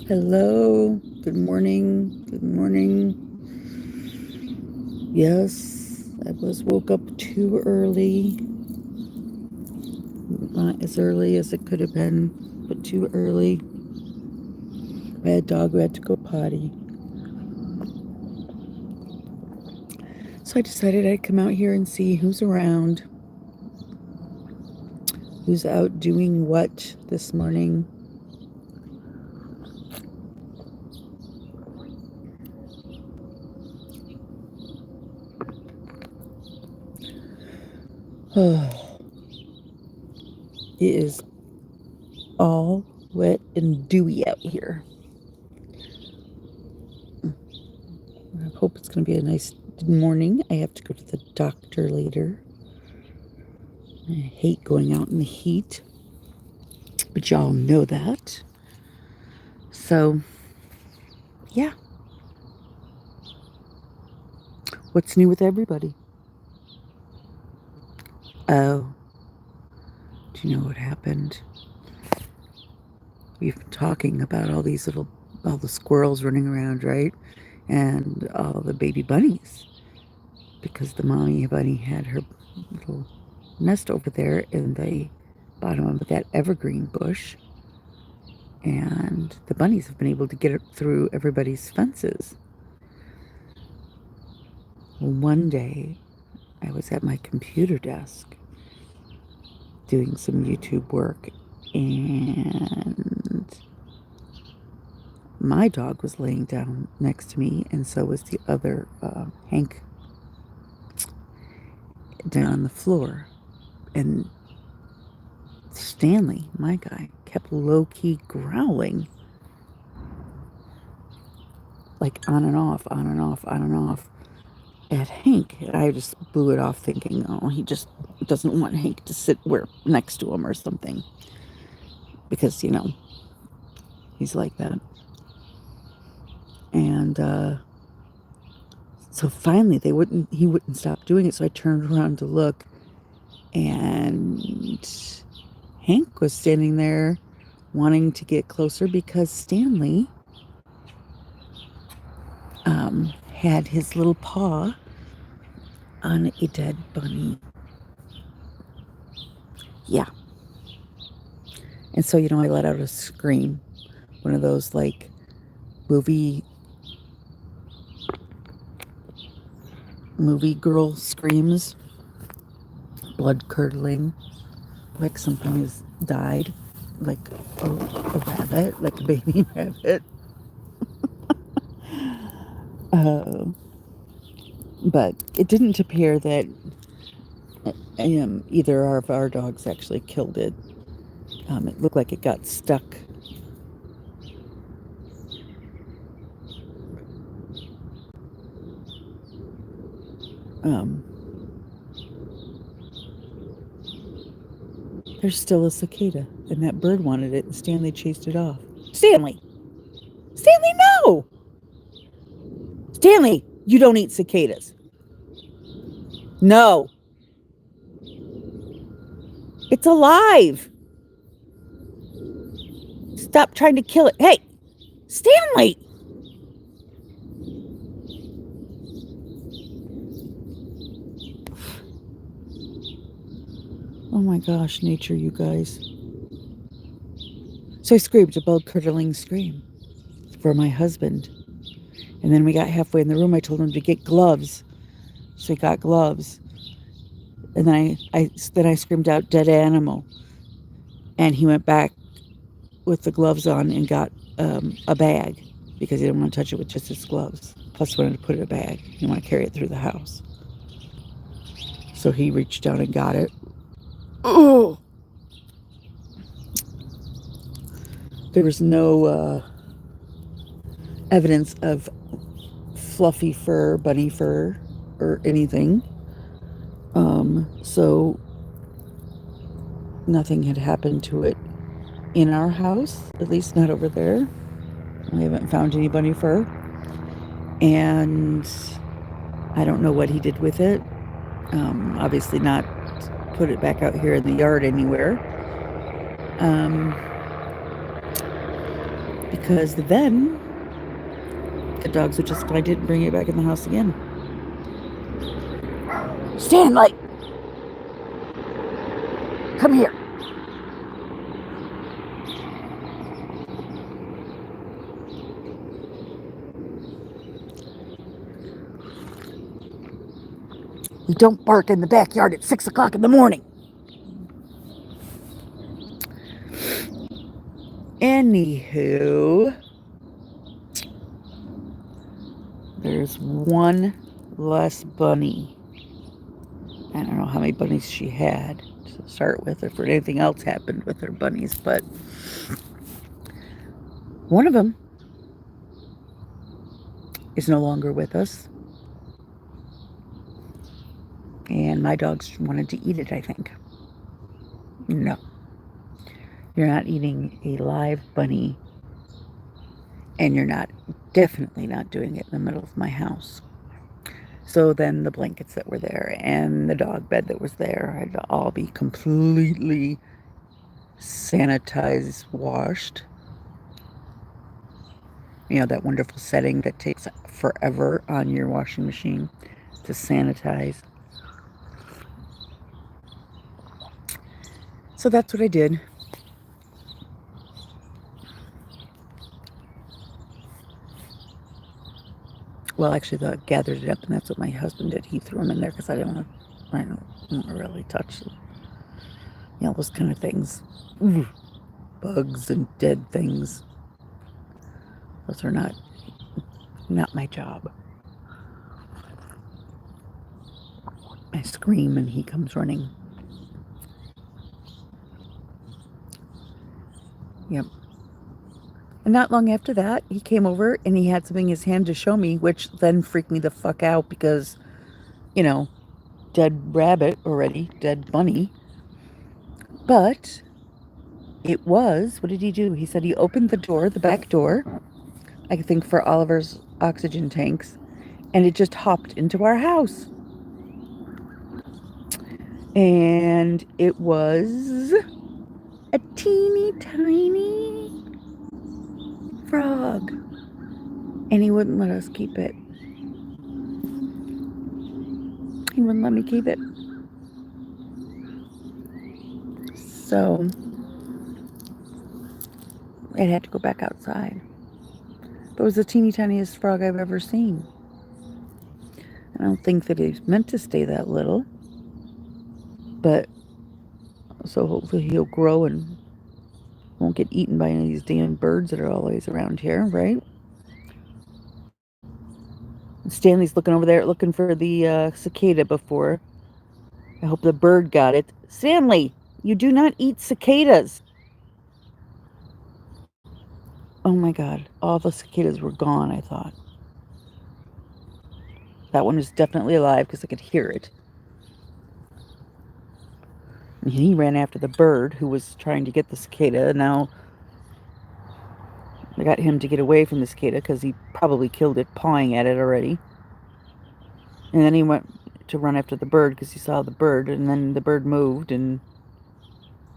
Hello. Good morning. Good morning. Yes, I was woke up too early. Not as early as it could have been, but too early. I had a dog who had to go potty. So I decided I'd come out here and see who's around, who's out doing what this morning. Oh, it is all wet and dewy out here. I hope it's going to be a nice morning. I have to go to the doctor later. I hate going out in the heat, but y'all know that. So, yeah. What's new with everybody? Oh, do you know what happened? We've been talking about all the squirrels running around, right? And all the baby bunnies. Because the mommy bunny had her little nest over there in the bottom of that evergreen bush. And the bunnies have been able to get it through everybody's fences. One day, I was at my computer desk doing some YouTube work, and my dog was laying down next to me, and so was the other Hank down on the floor. And Stanley, my guy, kept low-key growling, like on and off, on and off, on and off at Hank. And I just blew it off thinking, oh, he just doesn't want Hank to sit next to him or something. Because, he's like that. And so finally he wouldn't stop doing it. So I turned around to look, and Hank was standing there wanting to get closer because Stanley had his little paw on a dead bunny. Yeah. And so, I let out a scream. One of those, like, movie girl screams. Blood curdling. Like something has died. Like a rabbit. Like a baby rabbit. But it didn't appear that either of our dogs actually killed it. It looked like it got stuck. There's still a cicada, and that bird wanted it, and Stanley chased it off. Stanley! Stanley, no! Stanley, you don't eat cicadas. No. It's alive. Stop trying to kill it. Hey, Stanley! Oh my gosh, nature, you guys. So I screamed a blood-curdling scream for my husband. And then we got halfway in the room. I told him to get gloves. So he got gloves. And then I screamed out, dead animal. And he went back with the gloves on and got a bag because he didn't want to touch it with just his gloves. Plus, wanted to put it in a bag. He didn't want to carry it through the house. So he reached down and got it. Oh! There was no evidence of fluffy fur, bunny fur, or anything. So nothing had happened to it in our house, at least not over there. We haven't found any bunny fur. And I don't know what he did with it. Obviously not put it back out here in the yard anywhere. because then the dogs would just find it and bring it back in the house again. Stanley! Come here. You don't bark in the backyard at 6 o'clock in the morning. Anywho, there's one less bunny. I don't know how many bunnies she had to start with, if anything else happened with her bunnies, but one of them is no longer with us. And my dogs wanted to eat it, I think. No. You're not eating a live bunny, and you're definitely not doing it in the middle of my house. So then the blankets that were there and the dog bed that was there had to all be completely sanitized, washed. You know, that wonderful setting that takes forever on your washing machine to sanitize. So that's what I did. Well, actually, I gathered it up, and that's what my husband did. He threw them in there because I don't really touch them. You know, those kind of things. Ooh, bugs and dead things. Those are not my job. I scream, and he comes running. Yep. And not long after that, he came over and he had something in his hand to show me, which then freaked me the fuck out because, you know, dead rabbit already, dead bunny. But it was, what did he do? He said he opened the door, the back door, I think for Oliver's oxygen tanks, and it just hopped into our house. And it was a teeny tiny frog. And he wouldn't let us keep it. He wouldn't let me keep it. So it had to go back outside. But it was the teeny tiniest frog I've ever seen. I don't think that he's meant to stay that little. But so hopefully he'll grow and won't get eaten by any of these damn birds that are always around here, right? Stanley's looking over there looking for the cicada before. I hope the bird got it. Stanley, you do not eat cicadas. Oh my God, all the cicadas were gone, I thought. That one was definitely alive because I could hear it. And he ran after the bird who was trying to get the cicada. Now I got him to get away from the cicada because he probably killed it, pawing at it already. And then he went to run after the bird because he saw the bird, and then the bird moved, and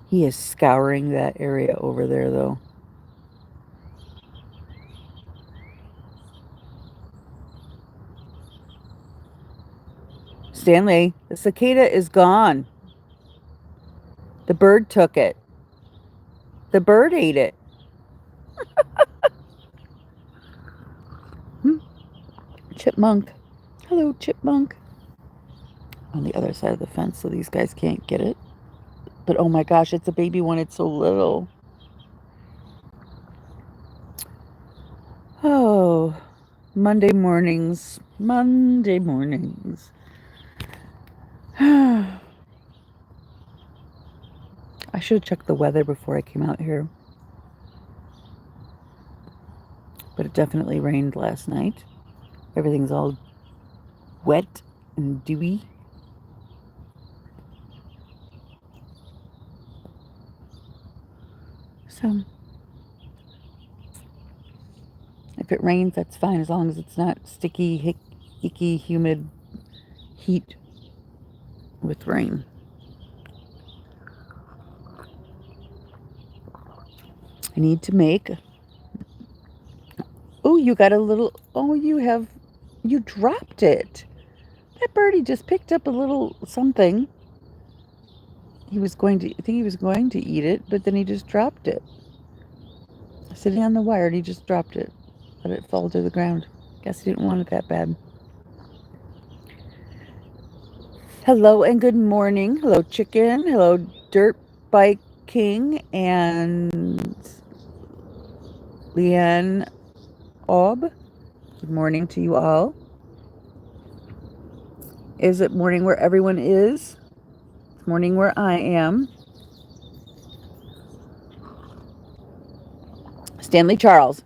he is scouring that area over there, though. Stanley, the cicada is gone. The bird took it. The bird ate it. Chipmunk. Hello, chipmunk. On the other side of the fence, so these guys can't get it. But oh my gosh, it's a baby one. It's so little. Oh, Monday mornings. Monday mornings. I should have checked the weather before I came out here. But it definitely rained last night. Everything's all wet and dewy. So, if it rains, that's fine, as long as it's not sticky, icky, humid heat with rain. I need to make you got a little, oh, you dropped it. That birdie just picked up a little something. I think he was going to eat it, but then he just dropped it. Sitting on the wire, and he just dropped it. Let it fall to the ground. Guess he didn't want it that bad. Hello and good morning. Hello, Chicken. Hello, Dirt Bike King and Leanne Aub. Good morning to you all. Is it morning where everyone is? It's morning where I am. Stanley Charles.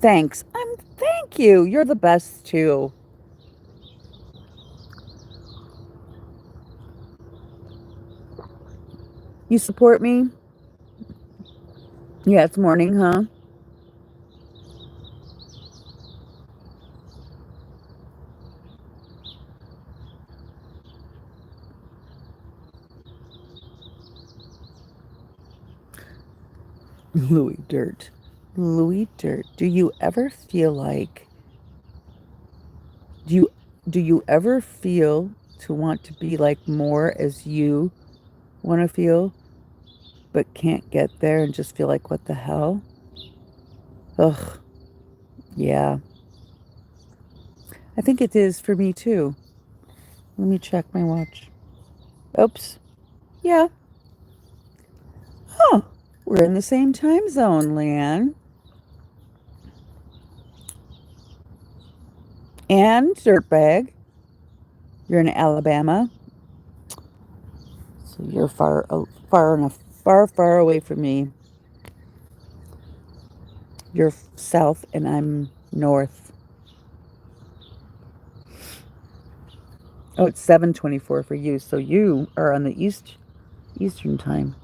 Thanks. Thank you. You're the best too. You support me? Yeah, it's morning, huh? Louis Dirt. Louis Dirt. Do you ever feel like do you ever feel to want to be like more as you want to feel, but can't get there and just feel like what the hell? Ugh. Yeah. I think it is for me too. Let me check my watch. Oops. Yeah. Oh, we're in the same time zone, Leanne. And Dirtbag. You're in Alabama. So you're far away from me. You're south and I'm north. Oh, it's 7:24 for you. So you are on the Eastern time.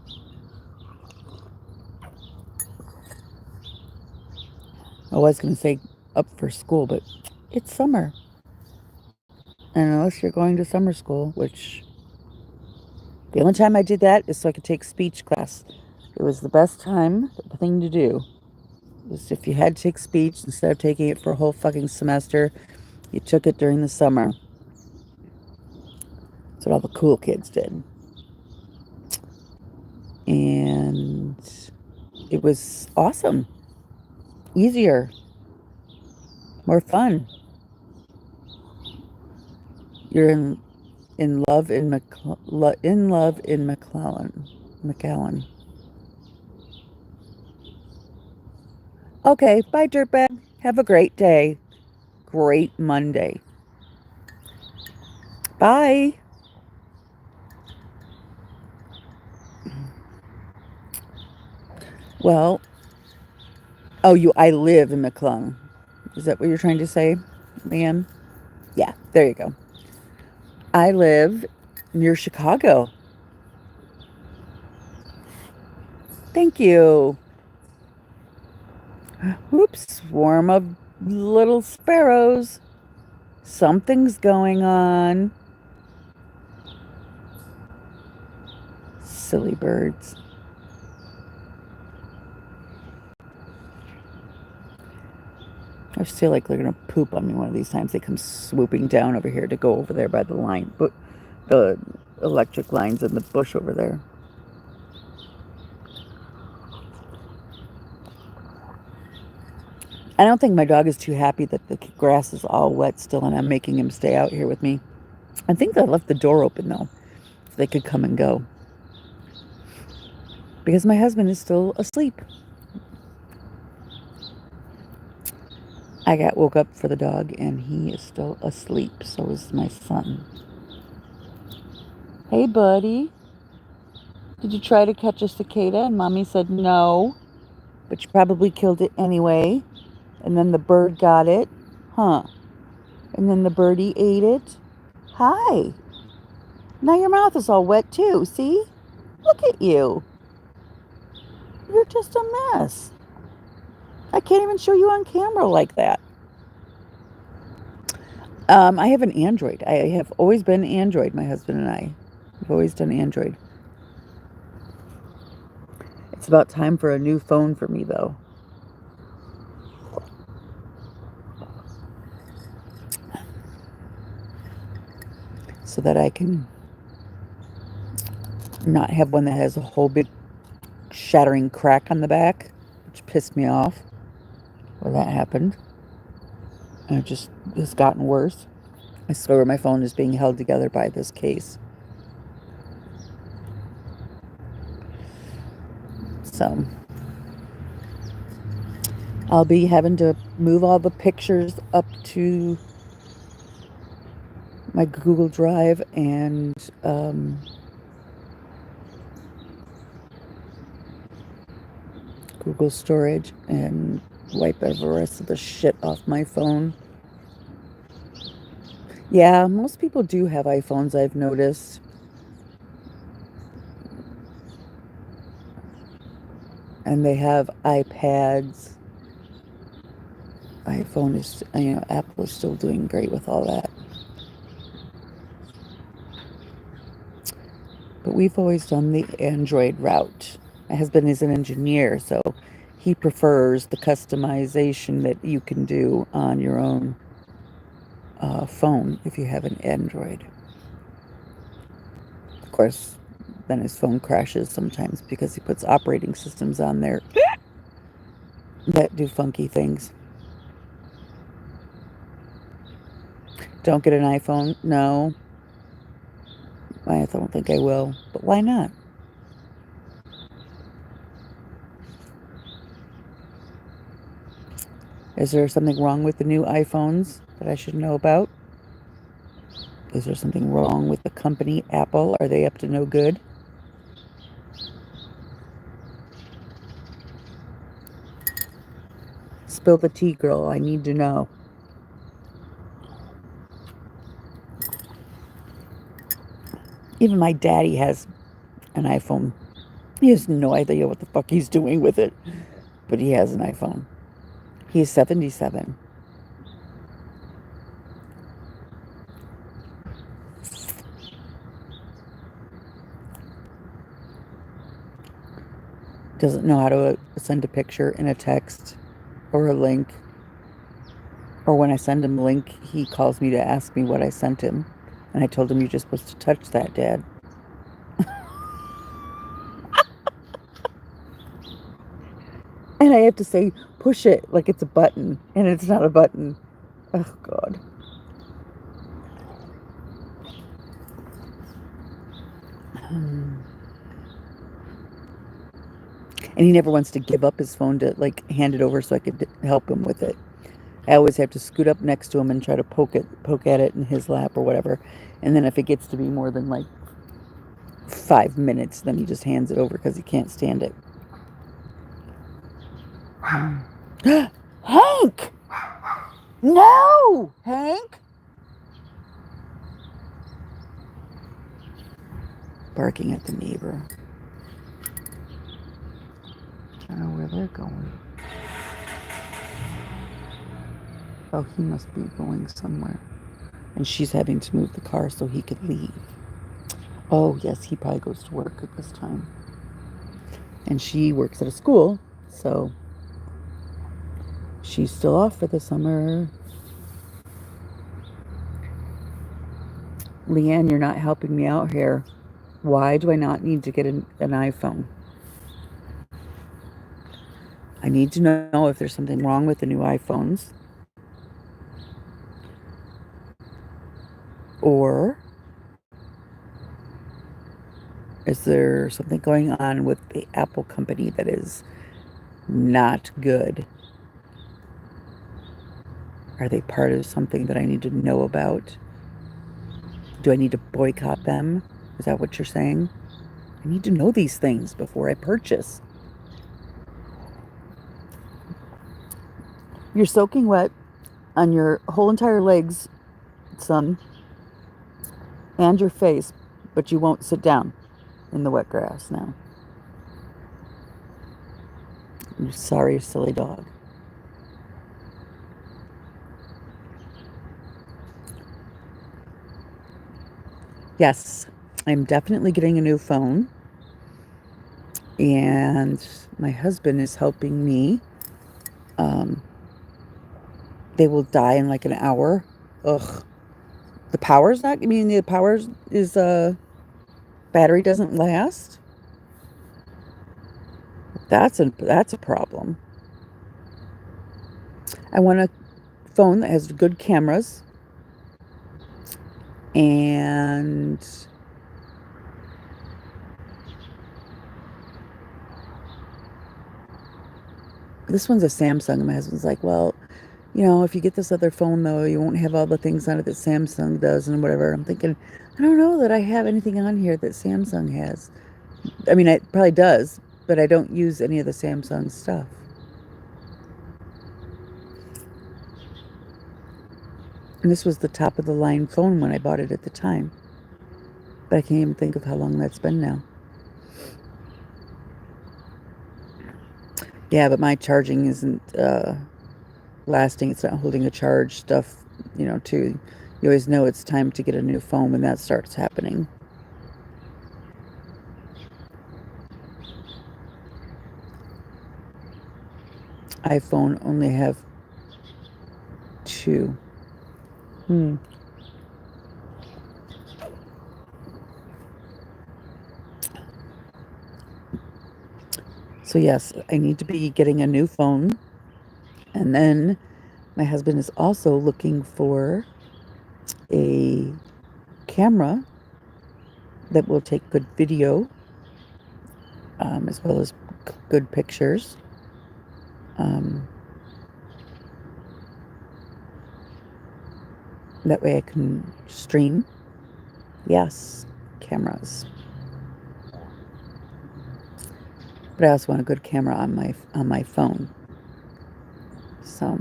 I was going to say up for school, but it's summer. And unless you're going to summer school, which the only time I did that is so I could take speech class. It was the best time, the thing to do. Was if you had to take speech, instead of taking it for a whole fucking semester, you took it during the summer. That's what all the cool kids did. And it was awesome. Easier. More fun. You're in love in McAllen. Okay, bye, Dirtbag. Have a great day. Great Monday. Bye. Well, I live in McClung. Is that what you're trying to say, ma'am? Yeah, there you go. I live near Chicago. Thank you. Oops, swarm of little sparrows. Something's going on. Silly birds. I just feel like they're going to poop on me one of these times. They come swooping down over here to go over there by the line, but the electric lines in the bush over there. I don't think my dog is too happy that the grass is all wet still and I'm making him stay out here with me. I think they left the door open though, so they could come and go. Because my husband is still asleep. I woke up for the dog and he is still asleep. So is my son. Hey, buddy. Did you try to catch a cicada? And mommy said no, but you probably killed it anyway. And then the bird got it. Huh. And then the birdie ate it. Hi. Now your mouth is all wet too. See? Look at you. You're just a mess. I can't even show you on camera like that. I have an Android. I have always been Android, my husband and I. We've always done Android. It's about time for a new phone for me, though. So that I can not have one that has a whole big shattering crack on the back, which pissed me off when that happened. And it just has gotten worse. I swear my phone is being held together by this case. So I'll be having to move all the pictures up to my Google Drive and Google Storage and wipe the rest of the shit off my phone. Yeah, most people do have iPhones, I've noticed. And they have iPads. iPhone is, Apple is still doing great with all that. But we've always done the Android route. My husband is an engineer, so he prefers the customization that you can do on your own phone if you have an Android. Of course, then his phone crashes sometimes because he puts operating systems on there that do funky things. Don't get an iPhone? No. I don't think I will. But why not? Is there something wrong with the new iPhones that I should know about? Is there something wrong with the company, Apple? Are they up to no good? Spill the tea, girl. I need to know. Even my daddy has an iPhone. He has no idea what the fuck he's doing with it, but he has an iPhone. He's 77. Doesn't know how to send a picture in a text or a link. Or when I send him a link, he calls me to ask me what I sent him. And I told him, you're just supposed to touch that, Dad. And I have to say, push it like it's a button. And it's not a button. Oh, God. And he never wants to give up his phone to, like, hand it over so I could help him with it. I always have to scoot up next to him and try to poke at it in his lap or whatever. And then if it gets to be more than, like, 5 minutes, then he just hands it over because he can't stand it. Hank! No! Hank! Barking at the neighbor. I don't know where they're going. Oh, he must be going somewhere. And she's having to move the car so he could leave. Oh, yes, he probably goes to work at this time. And she works at a school, so she's still off for the summer. Leanne, you're not helping me out here. Why do I not need to get an iPhone? I need to know if there's something wrong with the new iPhones. Or is there something going on with the Apple company that is not good? Are they part of something that I need to know about? Do I need to boycott them? Is that what you're saying? I need to know these things before I purchase. You're soaking wet on your whole entire legs, son, and your face, but you won't sit down in the wet grass now. You sorry, silly dog. Yes, I'm definitely getting a new phone, and my husband is helping me. Um, they will die in like an hour. Ugh. The power's not, I mean, the power is, battery doesn't last. That's a problem. I want a phone that has good cameras, and this one's a Samsung. And my husband's like, well, if you get this other phone though, you won't have all the things on it that Samsung does and whatever. I'm thinking, I don't know that I have anything on here that Samsung has. I mean, it probably does, but I don't use any of the Samsung stuff. And this was the top of the line phone when I bought it at the time. But I can't even think of how long that's been now. Yeah, but my charging isn't lasting. It's not holding a charge stuff, too. You always know it's time to get a new phone when that starts happening. iPhone only have two. Hmm. So yes, I need to be getting a new phone. And then my husband is also looking for a camera that will take good video, as well as good pictures. Um, that way I can stream. Yes, cameras. But I also want a good camera on my phone. So,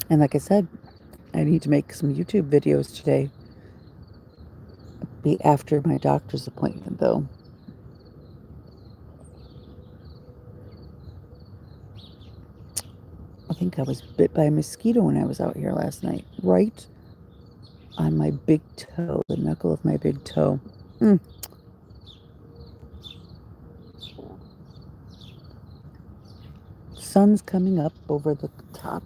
and like I said, I need to make some YouTube videos today. Be after my doctor's appointment, though. I think I was bit by a mosquito when I was out here last night, right on my big toe, the knuckle of my big toe. Mm. Sun's coming up over the top.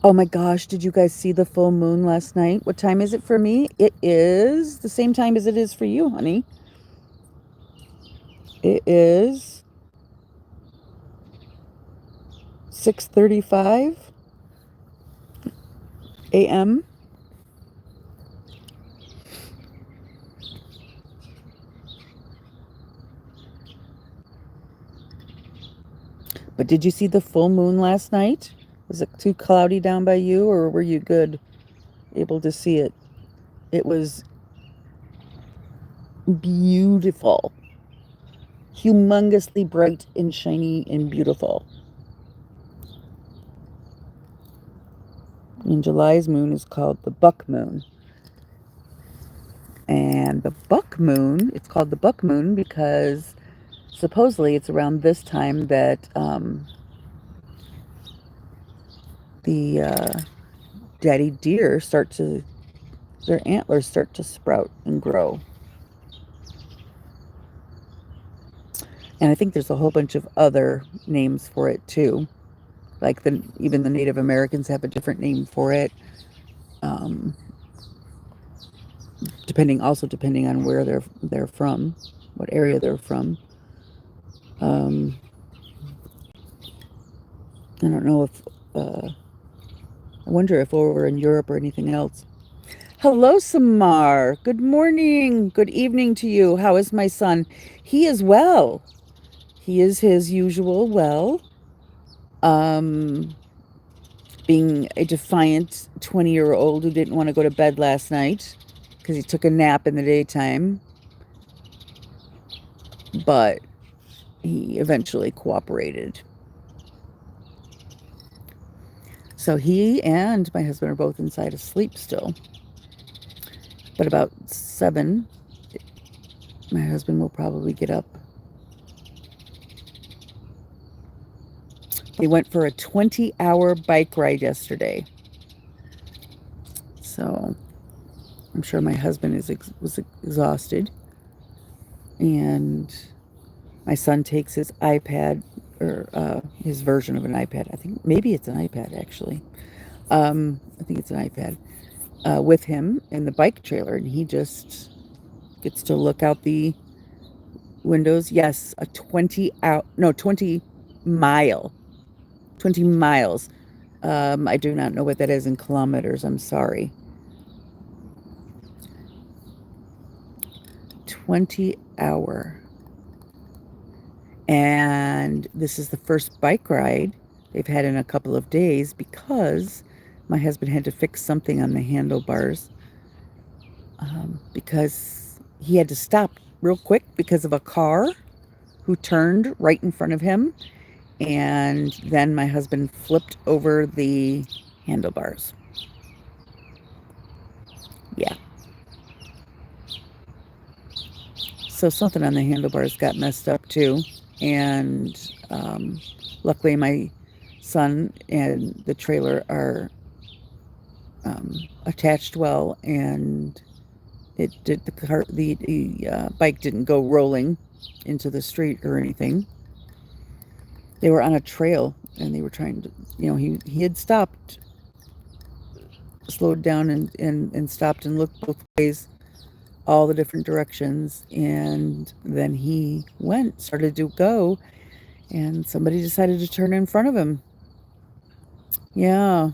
Oh my gosh, did you guys see the full moon last night? What time is it for me? It is the same time as it is for you, honey. It is 6:35 a.m. But did you see the full moon last night? Was it too cloudy down by you, or were you good able to see it? It was beautiful. Humongously bright and shiny and beautiful. And July's moon is called the buck moon. And the buck moon, it's called the buck moon because supposedly it's around this time that the daddy deer their antlers start to sprout and grow. And I think there's a whole bunch of other names for it too. Like even the Native Americans have a different name for it. Um, depending on where they're from, what area they're from. Um, I don't know if I wonder if over in Europe or anything else. Hello, Samar. Good morning. Good evening to you. How is my son? He is well. He is his usual well. Um, being a defiant 20-year-old who didn't want to go to bed last night because he took a nap in the daytime. But he eventually cooperated. So he and my husband are both inside asleep still. But about 7, my husband will probably get up. He went for a 20-hour bike ride yesterday. So I'm sure my husband was exhausted. And my son takes his iPad, or his version of an iPad. I think maybe it's an iPad, actually. I think it's an iPad, with him in the bike trailer. And he just gets to look out the windows. Yes, a 20 mile, 20 miles. I do not know what that is in kilometers. I'm sorry. 20-hour. And this is the first bike ride they've had in a couple of days because my husband had to fix something on the handlebars, because he had to stop real quick because of a car who turned right in front of him. And then my husband flipped over the handlebars. Yeah. So something on the handlebars got messed up too. And luckily my son and the trailer are attached well, and the bike didn't go rolling into the street or anything. They were on a trail and they were trying to, he had stopped, slowed down, and stopped and looked both ways, all the different directions, and then he started to go, and somebody decided to turn in front of him. Yeah.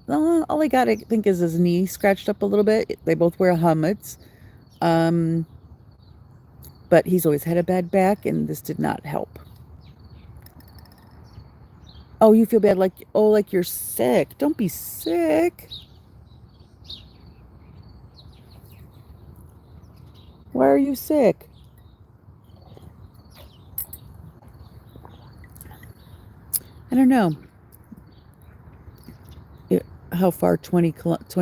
All he got, I think, is his knee scratched up a little bit. They both wear helmets. But he's always had a bad back, and this did not help. Oh, you feel bad, like you're sick. Don't be sick. Why are you sick? I don't know how far 20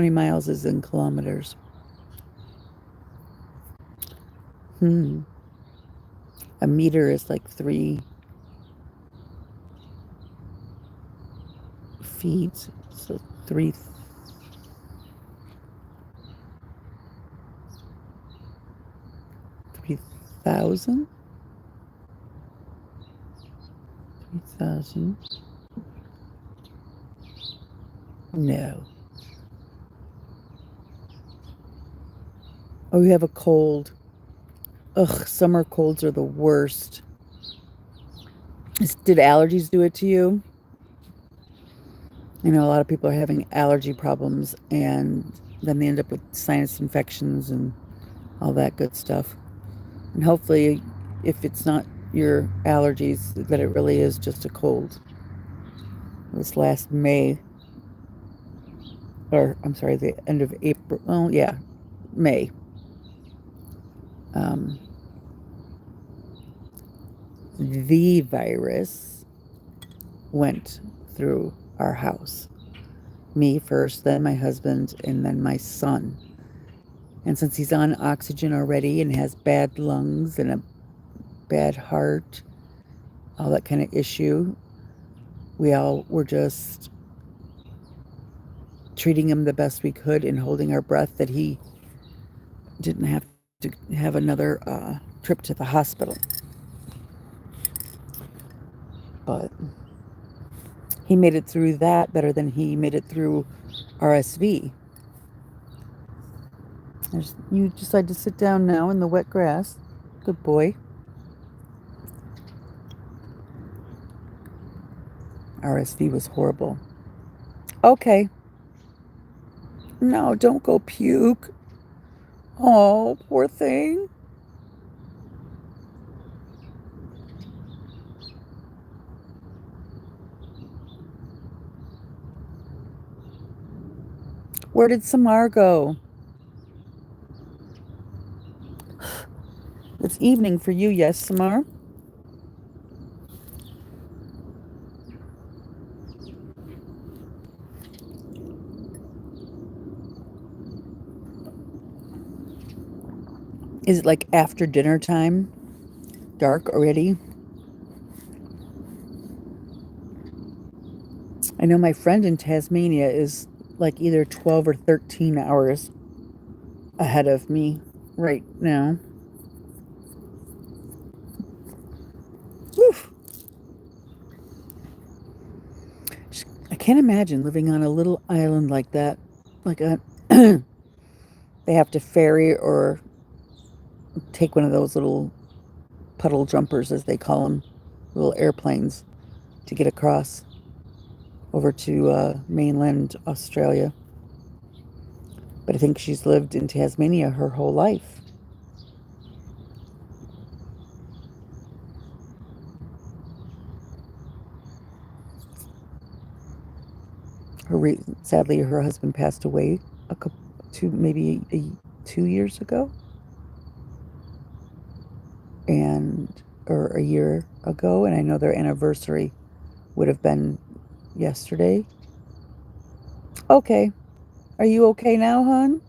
miles is in kilometers. A meter is like 3 feet. So 3,000? 3,000? No. Oh, you have a cold. Ugh, summer colds are the worst. Did allergies do it to you? A lot of people are having allergy problems, and then they end up with sinus infections and all that good stuff. And hopefully, if it's not your allergies, that it really is just a cold. This last May, or I'm sorry, the end of April. Oh, yeah, May. The virus went through our house. Me first, then my husband, and then my son. And since he's on oxygen already and has bad lungs and a bad heart, all that kind of issue, we all were just treating him the best we could and holding our breath that he didn't have to have another trip to the hospital. But he made it through that better than he made it through RSV. You decide to sit down now in the wet grass. Good boy. RSV was horrible. Okay. No, don't go puke. Oh, poor thing. Where did Samar go? It's evening for you, yes, Samar? Is it like after dinner time? Dark already? I know my friend in Tasmania is like either 12 or 13 hours ahead of me right now. Whew. I can't imagine living on a little island like that. Like a, they have to ferry or take one of those little puddle jumpers, as they call them, little airplanes, to get across over to mainland Australia. But I think she's lived in Tasmania her whole life. Sadly, her husband passed away maybe 2 years ago, or a year ago, and I know their anniversary would have been yesterday. Okay, are you okay now, hon?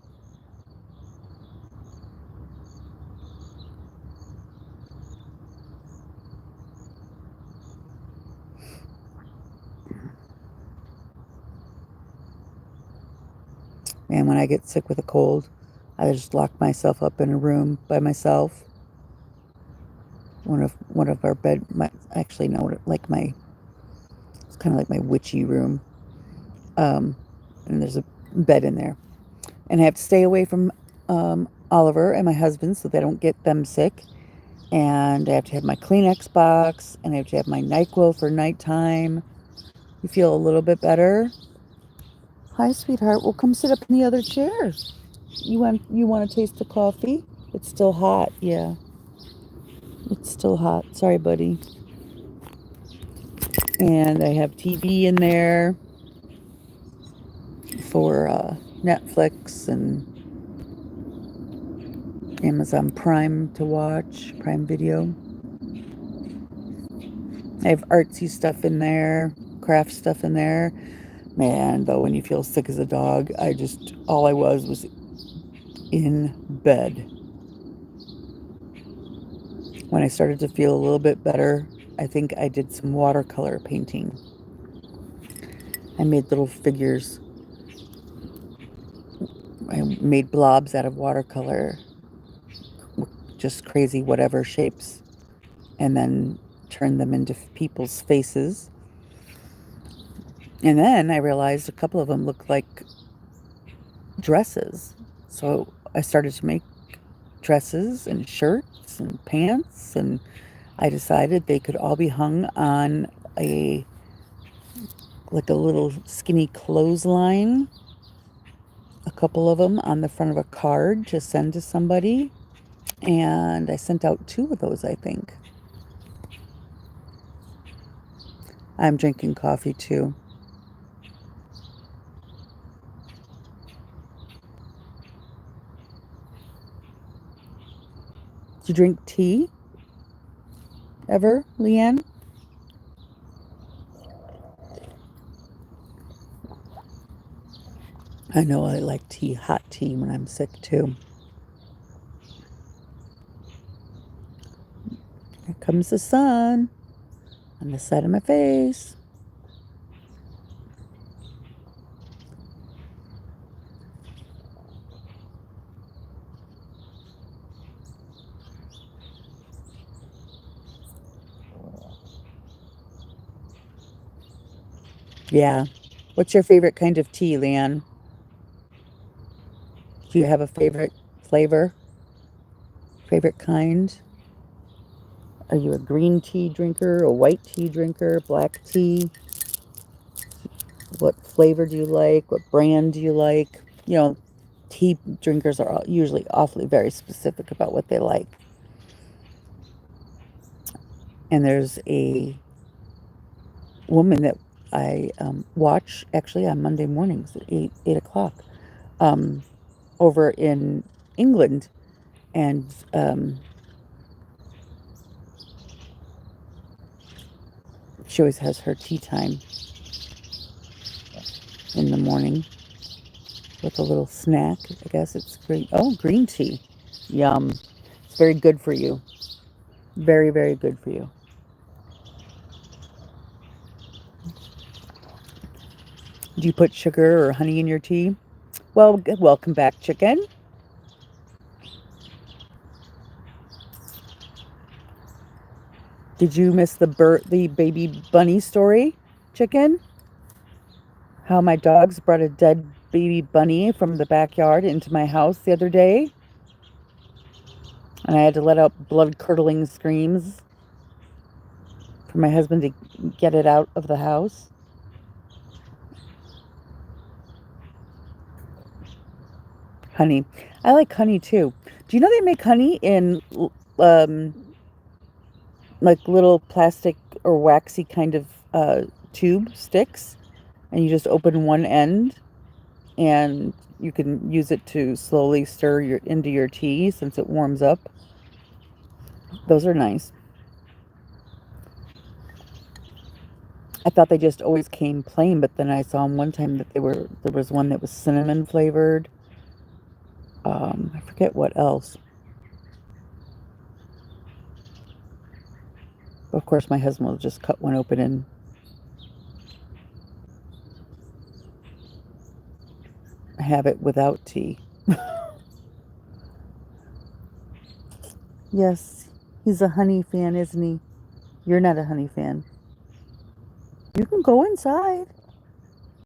And when I get sick with a cold, I just lock myself up in a room by myself. One of our bed, actually no, like it's kind of like my witchy room. And there's a bed in there, and I have to stay away from Oliver and my husband so they don't get them sick. And I have to have my Kleenex box, and I have to have my NyQuil for nighttime. You feel a little bit better? Hi, sweetheart. Well, come sit up in the other chair. You want to taste the coffee? It's still hot. Yeah, it's still hot. Sorry, buddy. And I have TV in there for Netflix and Amazon Prime to watch, Prime Video. I have artsy stuff in there, craft stuff in there. Man, though, when you feel sick as a dog, all I was in bed. When I started to feel a little bit better, I think I did some watercolor painting. I made little figures. I made blobs out of watercolor, just crazy whatever shapes, and then turned them into people's faces. And then I realized a couple of them looked like dresses. So I started to make dresses and shirts and pants, and I decided they could all be hung on a little skinny clothesline, a couple of them on the front of a card to send to somebody. And I sent out 2 of those, I think. I'm drinking coffee too. Do you drink tea ever, Leanne? I know I like tea, hot tea, when I'm sick too. Here comes the sun on the side of my face. Yeah. What's your favorite kind of tea, Leanne? Do you have a favorite flavor? Favorite kind? Are you a green tea drinker, a white tea drinker, black tea? What flavor do you like? What brand do you like? Tea drinkers are usually awfully very specific about what they like. And there's a woman that I watch actually on Monday mornings at 8 o'clock over in England. And she always has her tea time in the morning with a little snack. I guess it's green. Oh, green tea. Yum. It's very good for you. Very, very good for you. Do you put sugar or honey in your tea? Well, welcome back, chicken. Did you miss the baby bunny story, chicken? How my dogs brought a dead baby bunny from the backyard into my house the other day, and I had to let out blood-curdling screams for my husband to get it out of the house. Honey. I like honey too. Do you know they make honey in um, like little plastic or waxy kind of tube sticks? And you just open one end and you can use it to slowly stir into your tea since it warms up. Those are nice. I thought they just always came plain, but then I saw them one time that there was one that was cinnamon flavored. I forget what else. Of course, my husband will just cut one open and have it without tea. Yes, he's a honey fan, isn't he? You're not a honey fan. You can go inside.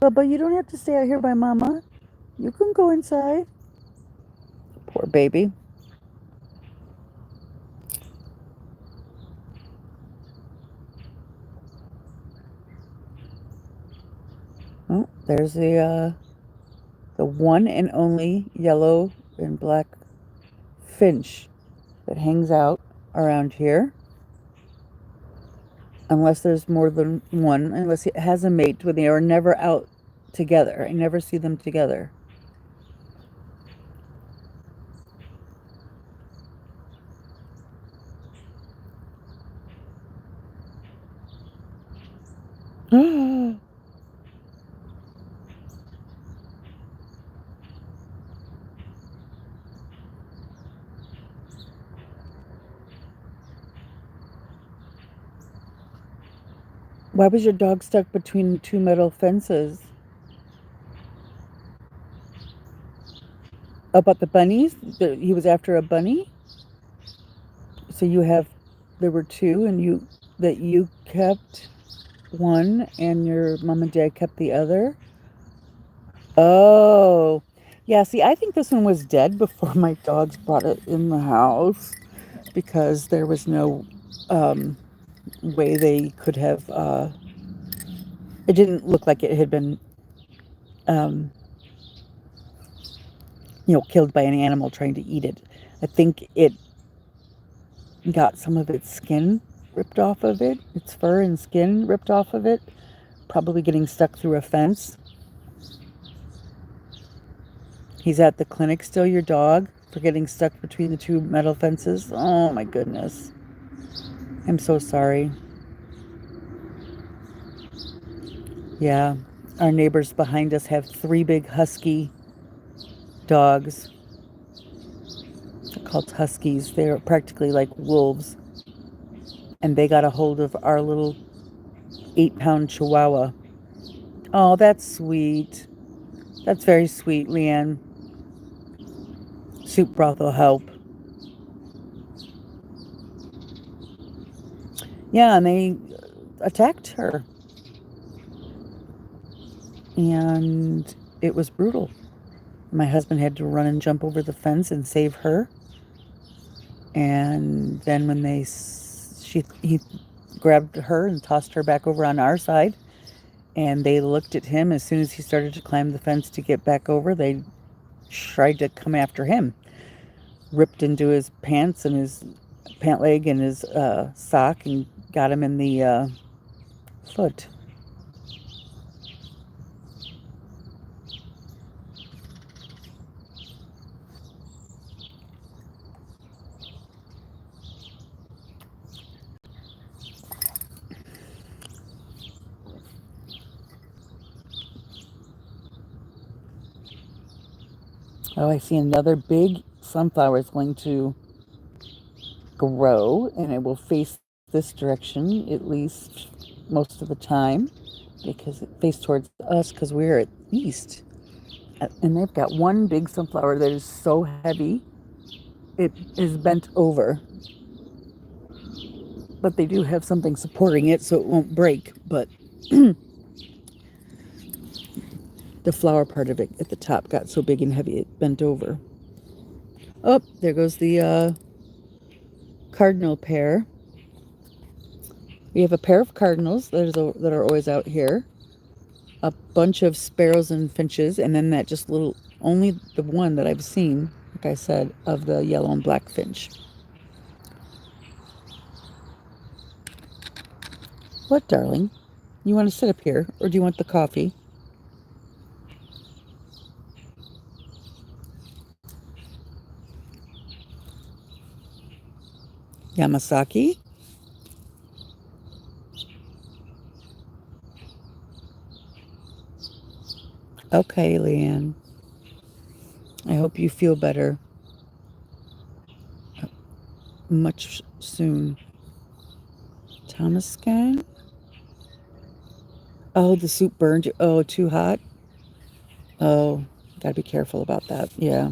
But you don't have to stay out here by Mama. You can go inside. Poor baby. Oh, there's the one and only yellow and black finch that hangs out around here. Unless there's more than one, unless it has a mate, when they are never out together. I never see them together. Why was your dog stuck between two metal fences? About the bunnies? He was after a bunny? So there were two, and you kept one, and your mom and dad kept the other? Oh. Yeah, see, I think this one was dead before my dogs brought it in the house because there was no way they could have. It didn't look like it had been, um, killed by an animal trying to eat it. I think it got some of its skin ripped off of it, its fur and skin ripped off of it, probably getting stuck through a fence. He's at the clinic still, your dog, for getting stuck between the two metal fences. Oh my goodness. I'm so sorry. Yeah. Our neighbors behind us have three big husky dogs. They're called huskies. They're practically like wolves. And they got a hold of our little 8-pound chihuahua. Oh, that's sweet. That's very sweet, Leanne. Soup broth will help. Yeah, and they attacked her. And it was brutal. My husband had to run and jump over the fence and save her. And then when he grabbed her and tossed her back over on our side, and they looked at him as soon as he started to climb the fence to get back over. They tried to come after him, ripped into his pants and his pant leg and his sock, and got him in the foot. Oh, I see another big sunflower is going to grow, and it will face this direction at least most of the time because it faces towards us because we're at east. And they've got one big sunflower that is so heavy it is bent over, but they do have something supporting it so it won't break. But the flower part of it at the top got so big and heavy it bent over. Oh, there goes the cardinal pair. We have a pair of cardinals that are always out here, a bunch of sparrows and finches, and then that just little, only the one that I've seen, like I said, of the yellow and black finch. What, darling? You want to sit up here, or do you want the coffee? Yamasaki? Okay, Leanne. I hope you feel better much soon. Thomas Gang? Oh, the soup burned you. Oh, too hot? Oh, gotta be careful about that. Yeah.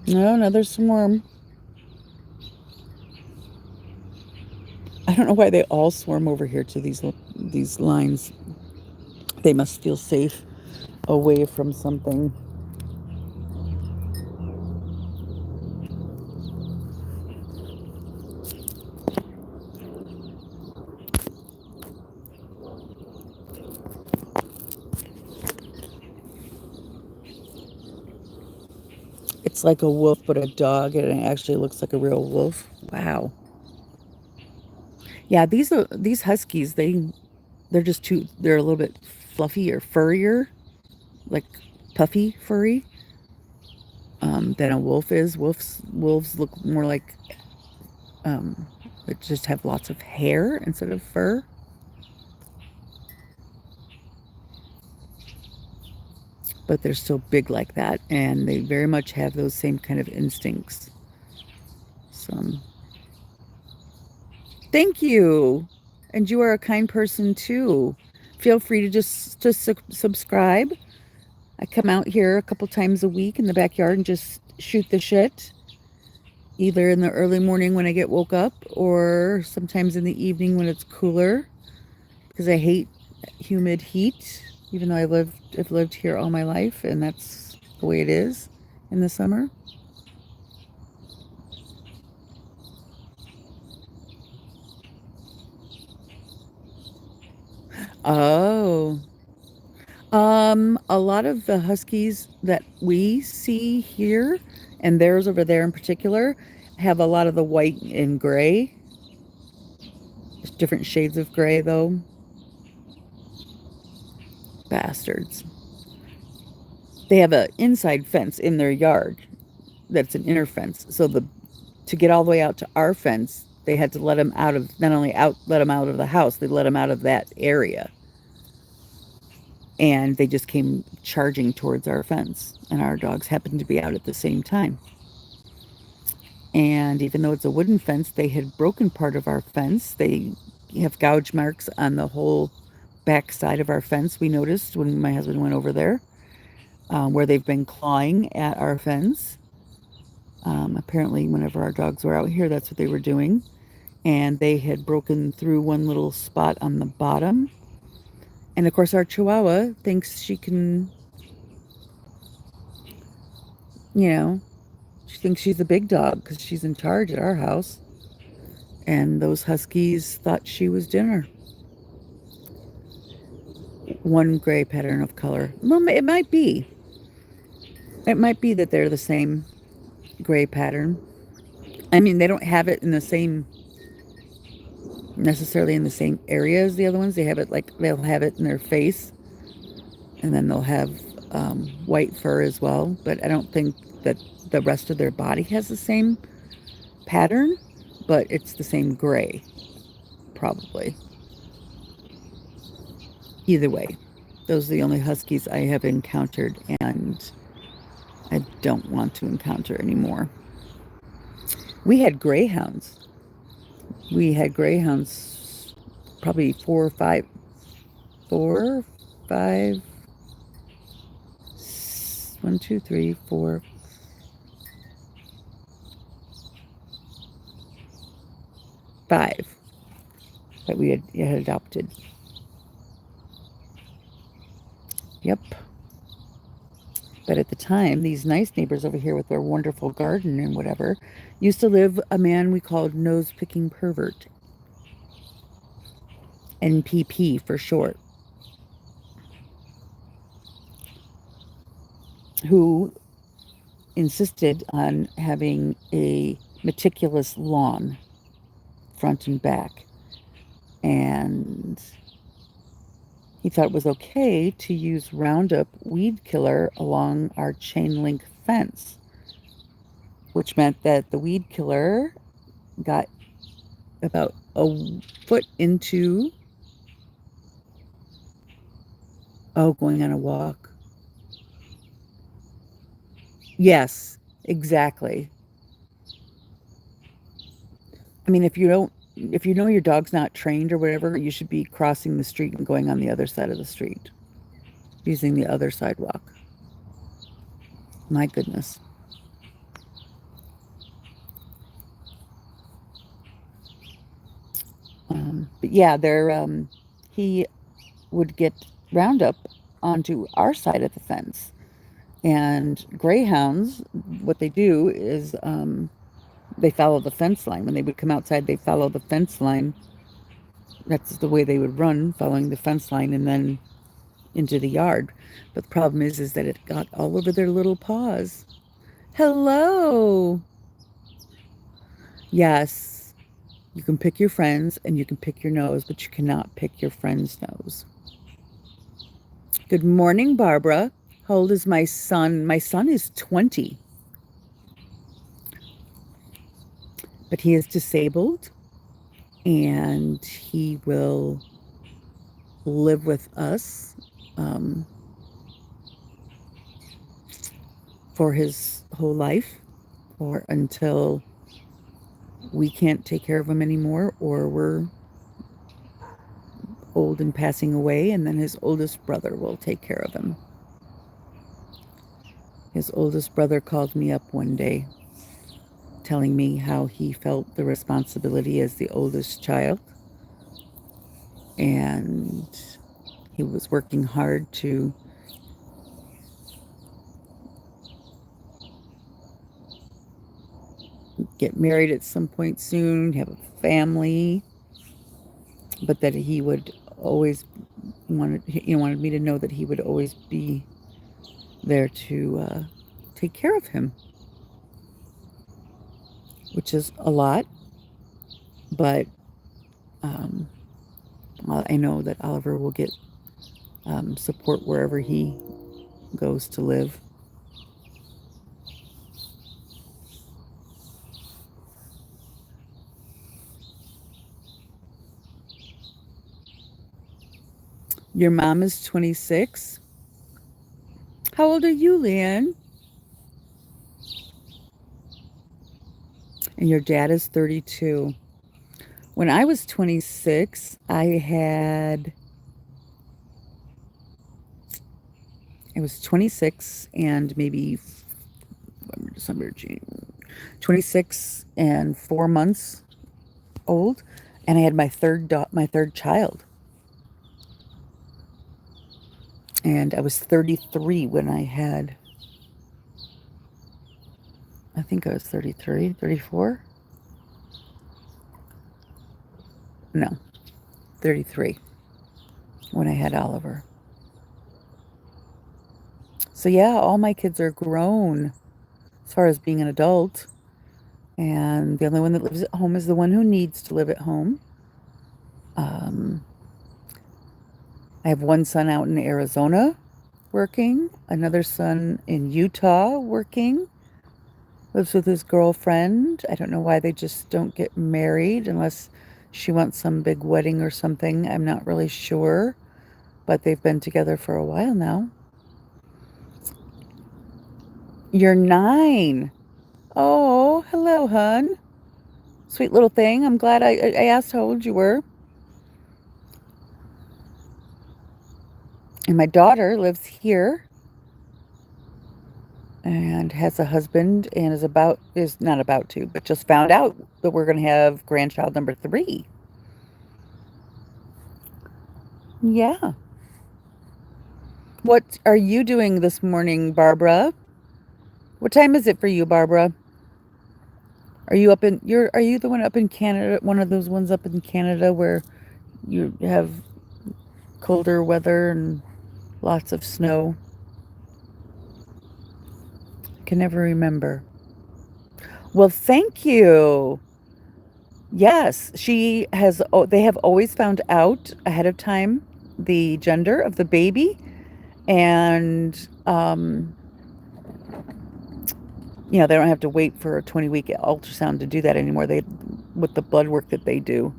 No, another swarm. I don't know why they all swarm over here to these lines. They must feel safe away from something. It's like a wolf, but a dog, and it actually looks like a real wolf. Wow. Yeah, these huskies. They're just they're a little bit fluffy or furrier, like puffy furry, than a wolf is. Wolves look more like they just have lots of hair instead of fur. But they're still big like that, and they very much have those same kind of instincts. So, thank you, and you are a kind person too. Feel free to just subscribe. I come out here a couple times a week in the backyard and just shoot the shit, either in the early morning when I get woke up, or sometimes in the evening when it's cooler, because I hate humid heat. Even though I've lived here all my life, and that's the way it is in the summer. Oh, a lot of the huskies that we see here, and theirs over there in particular, have a lot of the white and gray. There's different shades of gray, though. Bastards. They have an inside fence in their yard that's an inner fence. So to get all the way out to our fence, they had to let them out of, not only let them out of the house, they let them out of that area. And they just came charging towards our fence, and our dogs happened to be out at the same time. And even though it's a wooden fence, they had broken part of our fence. They have gouge marks on the whole back side of our fence, we noticed when my husband went over there, where they've been clawing at our fence. Apparently, whenever our dogs were out here, that's what they were doing. And they had broken through one little spot on the bottom. And of course, our Chihuahua thinks she can, she thinks she's a big dog because she's in charge at our house. And those huskies thought she was dinner. One gray pattern of color. Well, it might be. It might be that they're the same gray pattern. I mean, they don't have it in the same, necessarily in the same area as the other ones. They have it they'll have it in their face, and then they'll have white fur as well. But I don't think that the rest of their body has the same pattern, but it's the same gray, probably. Either way, those are the only huskies I have encountered, and I don't want to encounter anymore. We had greyhounds. We had greyhounds probably four, five, one, two, three, four, five that we had adopted. Yep. But at the time, these nice neighbors over here with their wonderful garden and whatever used to live a man we called nose picking pervert. NPP for short. Who insisted on having a meticulous lawn, front and back. And he thought it was okay to use Roundup weed killer along our chain link fence, which meant that the weed killer got about a foot into, going on a walk. Yes, exactly. I mean, if you know your dog's not trained or whatever, you should be crossing the street and going on the other side of the street, using the other sidewalk. My goodness. But yeah, he would get Roundup onto our side of the fence. And greyhounds, what they do is they follow the fence line. When they would come outside, they follow the fence line. That's the way they would run, following the fence line and then into the yard. But the problem is that it got all over their little paws. Hello. Yes, you can pick your friends and you can pick your nose, but you cannot pick your friend's nose. Good morning, Barbara. How old is my son? My son is 20, but he is disabled and he will live with us for his whole life, or until we can't take care of him anymore, or we're old and passing away, and then his oldest brother will take care of him. His oldest brother called me up one day telling me how he felt the responsibility as the oldest child, and he was working hard to get married at some point soon, have a family, but that he would always wanted me to know that he would always be there to take care of him, which is a lot, but I know that Oliver will get support wherever he goes to live. Your mom is 26. How old are you, Leanne? And your dad is 32. When I was 26, I was 26 and maybe December, June, 26 and 4 months old, and I had my third child. And I was 33 when I think I was 33, 34. No, 33 when I had Oliver. So yeah, all my kids are grown as far as being an adult. And the only one that lives at home is the one who needs to live at home. I have one son out in Arizona working, another son in Utah working, lives with his girlfriend. I don't know why they just don't get married unless she wants some big wedding or something. I'm not really sure, but they've been together for a while now. You're 9. Oh, hello, hun. Sweet little thing. I'm glad I asked how old you were. And my daughter lives here and has a husband and is not about to, but just found out that we're going to have grandchild number 3. Yeah. What are you doing this morning, Barbara? What time is it for you, Barbara? Are you the one up in Canada, one of those ones up in Canada where you have colder weather and lots of snow? I can never remember. Well, thank you. Yes, she has. Oh, they have always found out ahead of time the gender of the baby, and they don't have to wait for a 20-week ultrasound to do that anymore. They, with the blood work that they do,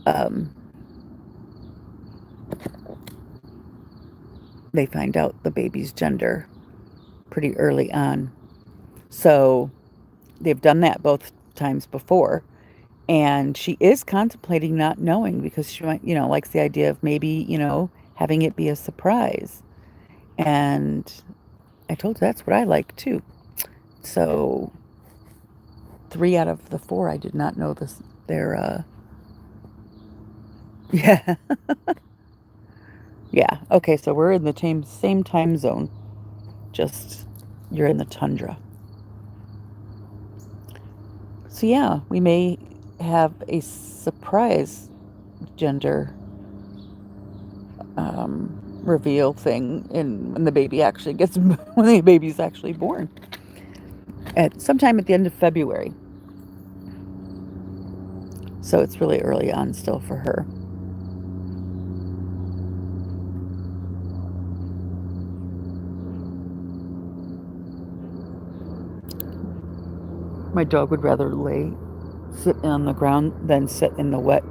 um, they find out the baby's gender pretty early on. So they've done that both times before. And she is contemplating not knowing because she might, likes the idea of maybe, having it be a surprise. And I told her that's what I like too. So 3 out of the 4, I did not know this. Yeah, yeah. Okay, so we're in the same time zone. Just you're in the tundra. So yeah, we may have a surprise gender reveal thing when the baby actually gets when the baby's actually born at sometime at the end of February. So it's really early on still for her. My dog would rather sit on the ground than sit in the wet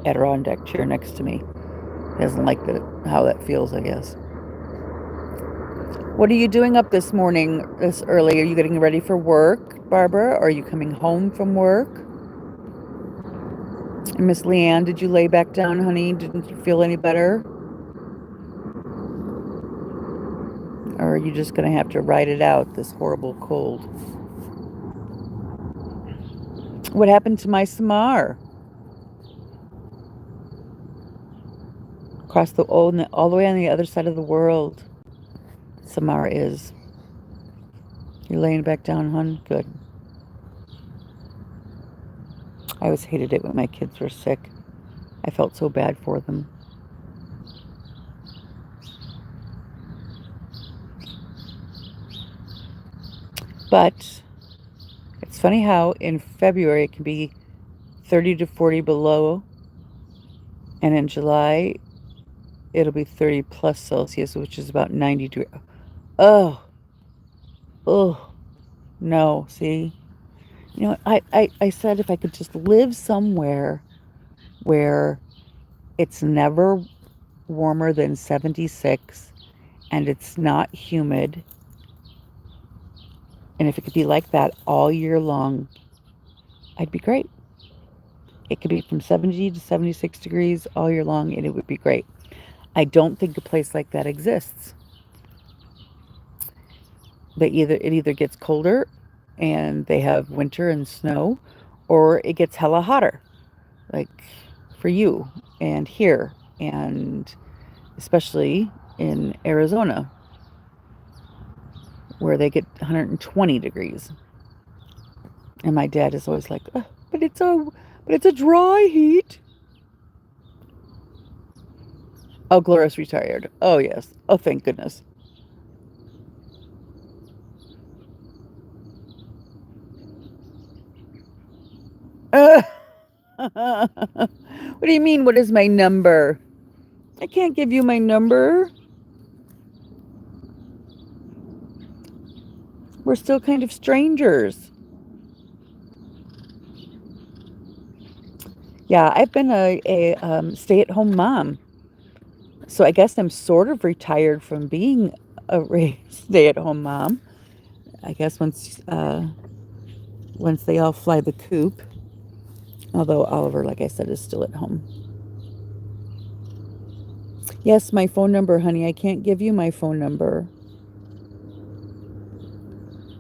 Adirondack chair next to me. He doesn't like how that feels, I guess. What are you doing up this morning this early? Are you getting ready for work, Barbara? Or are you coming home from work? Miss Leanne, did you lay back down, honey? Didn't you feel any better? Or are you just going to have to ride it out, this horrible cold? What happened to my Samar? Across all the way on the other side of the world. Samar is. You're laying back down, hon? Good. I always hated it when my kids were sick. I felt so bad for them. But it's funny how in February it can be 30 to 40 below, and in July it'll be 30 plus Celsius, which is about 90 degrees. Oh, oh, no, see? I said if I could just live somewhere where it's never warmer than 76 and it's not humid, and if it could be like that all year long, I'd be great. It could be from 70 to 76 degrees all year long, and it would be great. I don't think a place like that exists. It either gets colder and they have winter and snow, or it gets hella hotter, like for you and here, and especially in Arizona, where they get 120 degrees. And my dad is always like, oh, but it's a dry heat. Oh, Gloria's retired. Oh, yes. Oh, thank goodness. What do you mean? What is my number? I can't give you my number. We're still kind of strangers. Yeah, I've been a stay-at-home mom. So I guess I'm sort of retired from being a stay-at-home mom. I guess once they all fly the coop, although Oliver, like I said, is still at home. Yes, my phone number, honey. I can't give you my phone number.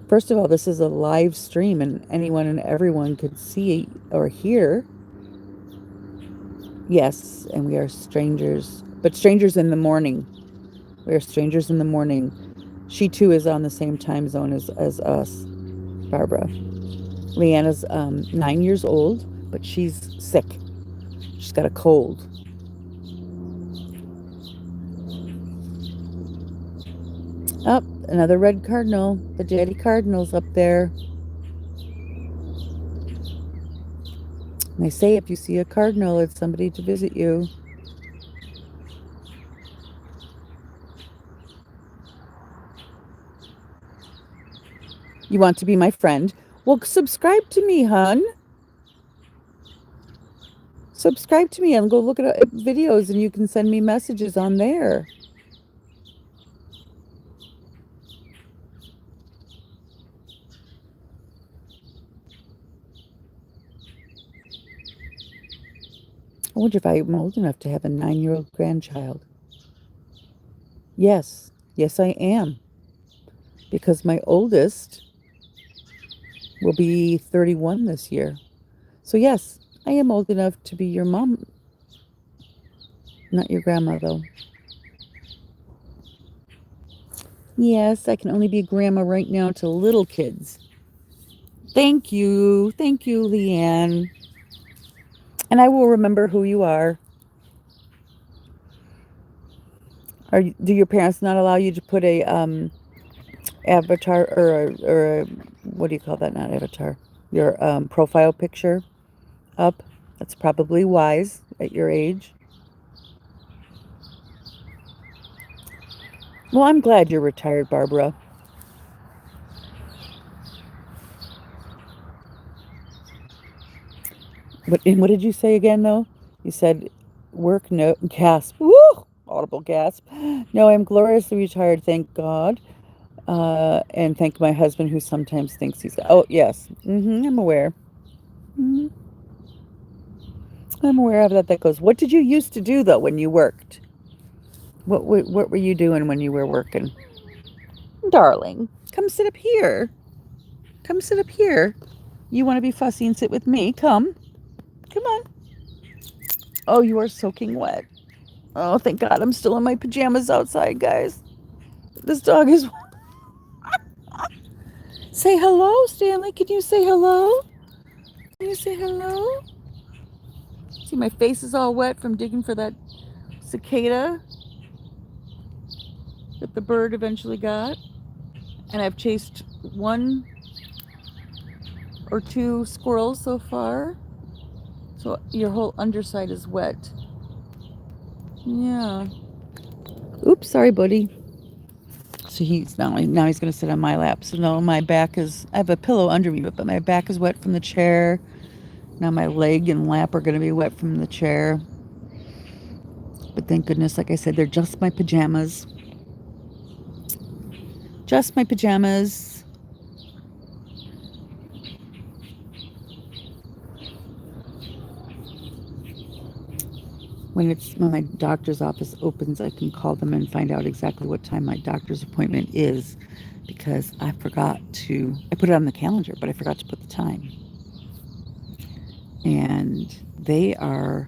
First of all, this is a live stream and anyone and everyone could see or hear. Yes, and we are strangers, but strangers in the morning. We are strangers in the morning. She too is on the same time zone as us, Barbara. Leanna's 9 years old, but she's sick. She's got a cold. Up, another red cardinal. The daddy cardinal's up there. And they say if you see a cardinal, it's somebody to visit you. You want to be my friend? Well, subscribe to me, hun. Subscribe to me and go look at videos and you can send me messages on there. I wonder if I'm old enough to have a 9-year-old grandchild. Yes, yes, I am. Because my oldest will be 31 this year. So, yes, I am old enough to be your mom. Not your grandma, though. Yes, I can only be a grandma right now to little kids. Thank you. Thank you, Leanne. And I will remember who you are. Do your parents not allow you to put a avatar or a what do you call that? Not avatar. Your profile picture up? That's probably wise at your age. Well, I'm glad you're retired, Barbara. What did you say again, though? You said work, no, gasp. Woo! Audible gasp. No, I'm gloriously retired, thank God. And thank my husband, who sometimes thinks he's. Oh, yes. I'm aware. hmm I'm aware of that. That goes. What did you used to do, though, when you worked? What were you doing when you were working? Darling, come sit up here. Come sit up here. You want to be fussy and sit with me? Come. Come on. Oh, you are soaking wet. Oh, thank God I'm still in my pajamas outside, guys. This dog is. Say hello, Stanley. Can you say hello? Can you say hello? See, my face is all wet from digging for that cicada that the bird eventually got. And I've chased 1 or 2 squirrels so far. So your whole underside is wet. Yeah. Oops, sorry, buddy. So now he's going to sit on my lap. So now my back is, I have a pillow under me, but my back is wet from the chair. Now my leg and lap are going to be wet from the chair. But thank goodness, like I said, they're just my pajamas. Just my pajamas. When my doctor's office opens, I can call them and find out exactly what time my doctor's appointment is, because I put it on the calendar, but I forgot to put the time. And they are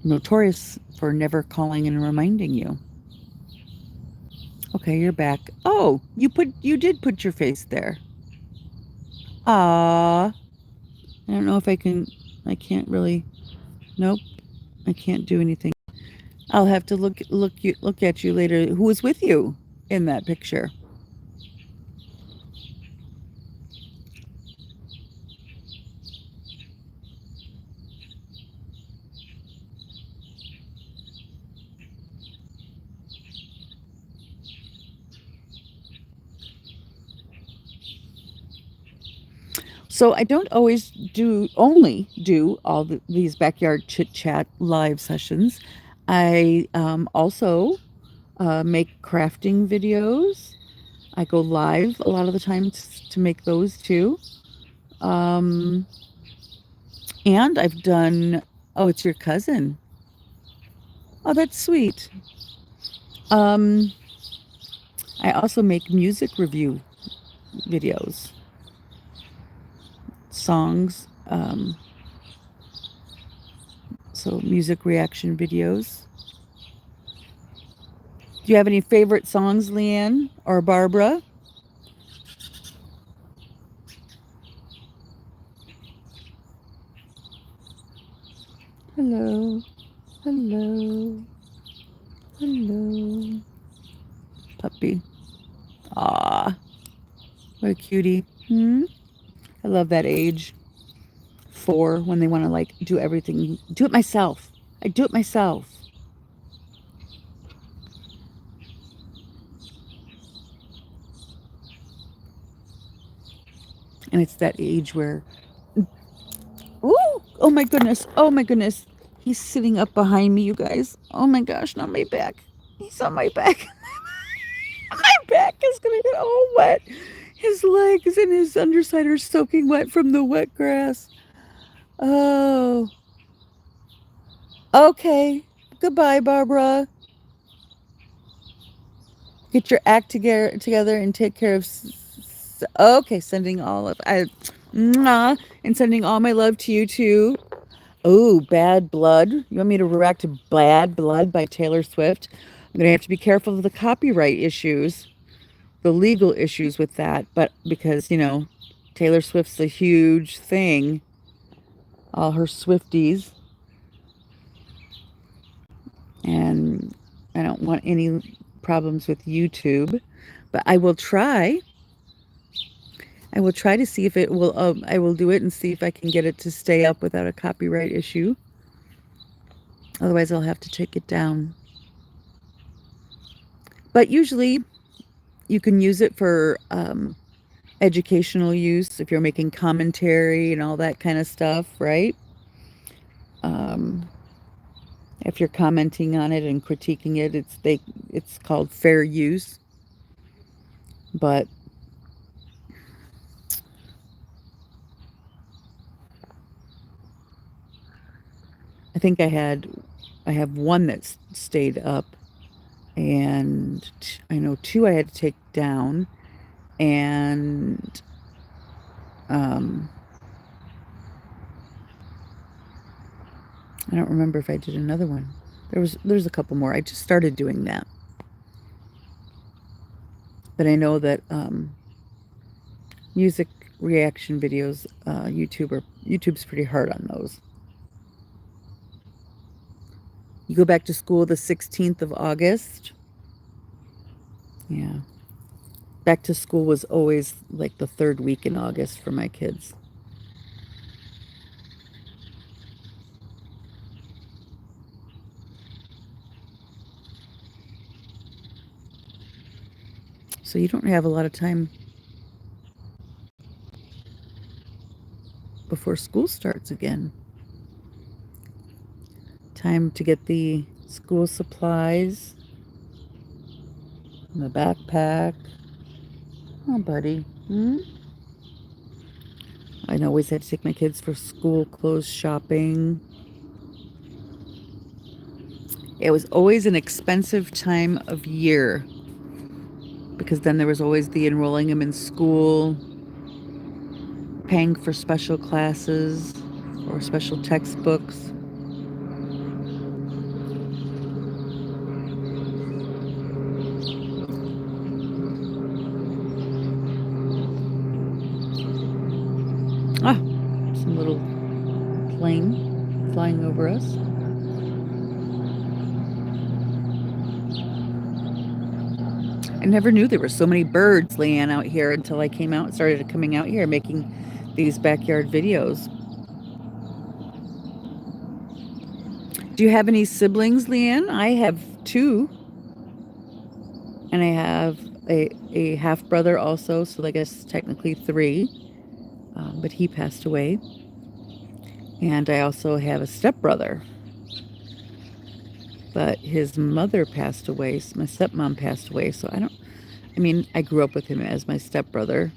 notorious for never calling and reminding you. Okay, you're back. Oh, you did put your face there. Ah, I don't know if I can't really. Nope, I can't do anything. I'll have to look at you later. Who was with you in that picture? So I don't always only do all these backyard chit chat live sessions. I also make crafting videos. I go live a lot of the times to make those too. Um, and I've done, oh, it's your cousin. Oh, that's sweet. Um, I also make music review videos, songs, so music reaction videos. Do you have any favorite songs, Leanne or Barbara? Hello, hello, hello. Puppy. Ah, what a cutie. Hmm? I love that age. 4, when they want to like do everything. Do it myself. I do it myself. And it's that age where, ooh, oh my goodness, oh my goodness. He's sitting up behind me, you guys. Oh my gosh, not my back. He's on my back. My back is gonna get all wet. His legs and his underside are soaking wet from the wet grass. Oh, okay. Goodbye, Barbara. Get your act together and take care of. Okay, sending all of mwah, and sending all my love to you too. Oh, Bad Blood. You want me to react to Bad Blood by Taylor Swift? I'm gonna have to be careful of the copyright issues, the legal issues with that, but because Taylor Swift's a huge thing. All her Swifties, and I don't want any problems with YouTube, but I will try. I will try to see if it will, I will do it and see if I can get it to stay up without a copyright issue. Otherwise, I'll have to take it down. But usually, you can use it for educational use if you're making commentary and all that kind of stuff, right? Um, if you're commenting on it and critiquing it, it's called fair use. But I think I have one that stayed up, and I know 2 I had to take down, and um, I don't remember if I did another one. There's a couple more. I just started doing that, but I know that music reaction videos, YouTube's pretty hard on those. You go back to school the 16th of August. Yeah. Back to school was always like the 3rd week in August for my kids. So you don't have a lot of time before school starts again. Time to get the school supplies, and the backpack. Oh, buddy. I always had to take my kids for school clothes shopping. It was always an expensive time of year because then there was always the enrolling them in school, paying for special classes or special textbooks. Ah, some little plane flying over us. I never knew there were so many birds, Leanne, out here until I started coming out here making these backyard videos. Do you have any siblings, Leanne? I have 2. And I have a half brother also, so I guess technically 3. But he passed away. And I also have a stepbrother. But his mother passed away. So my stepmom passed away. So I mean, I grew up with him as my stepbrother,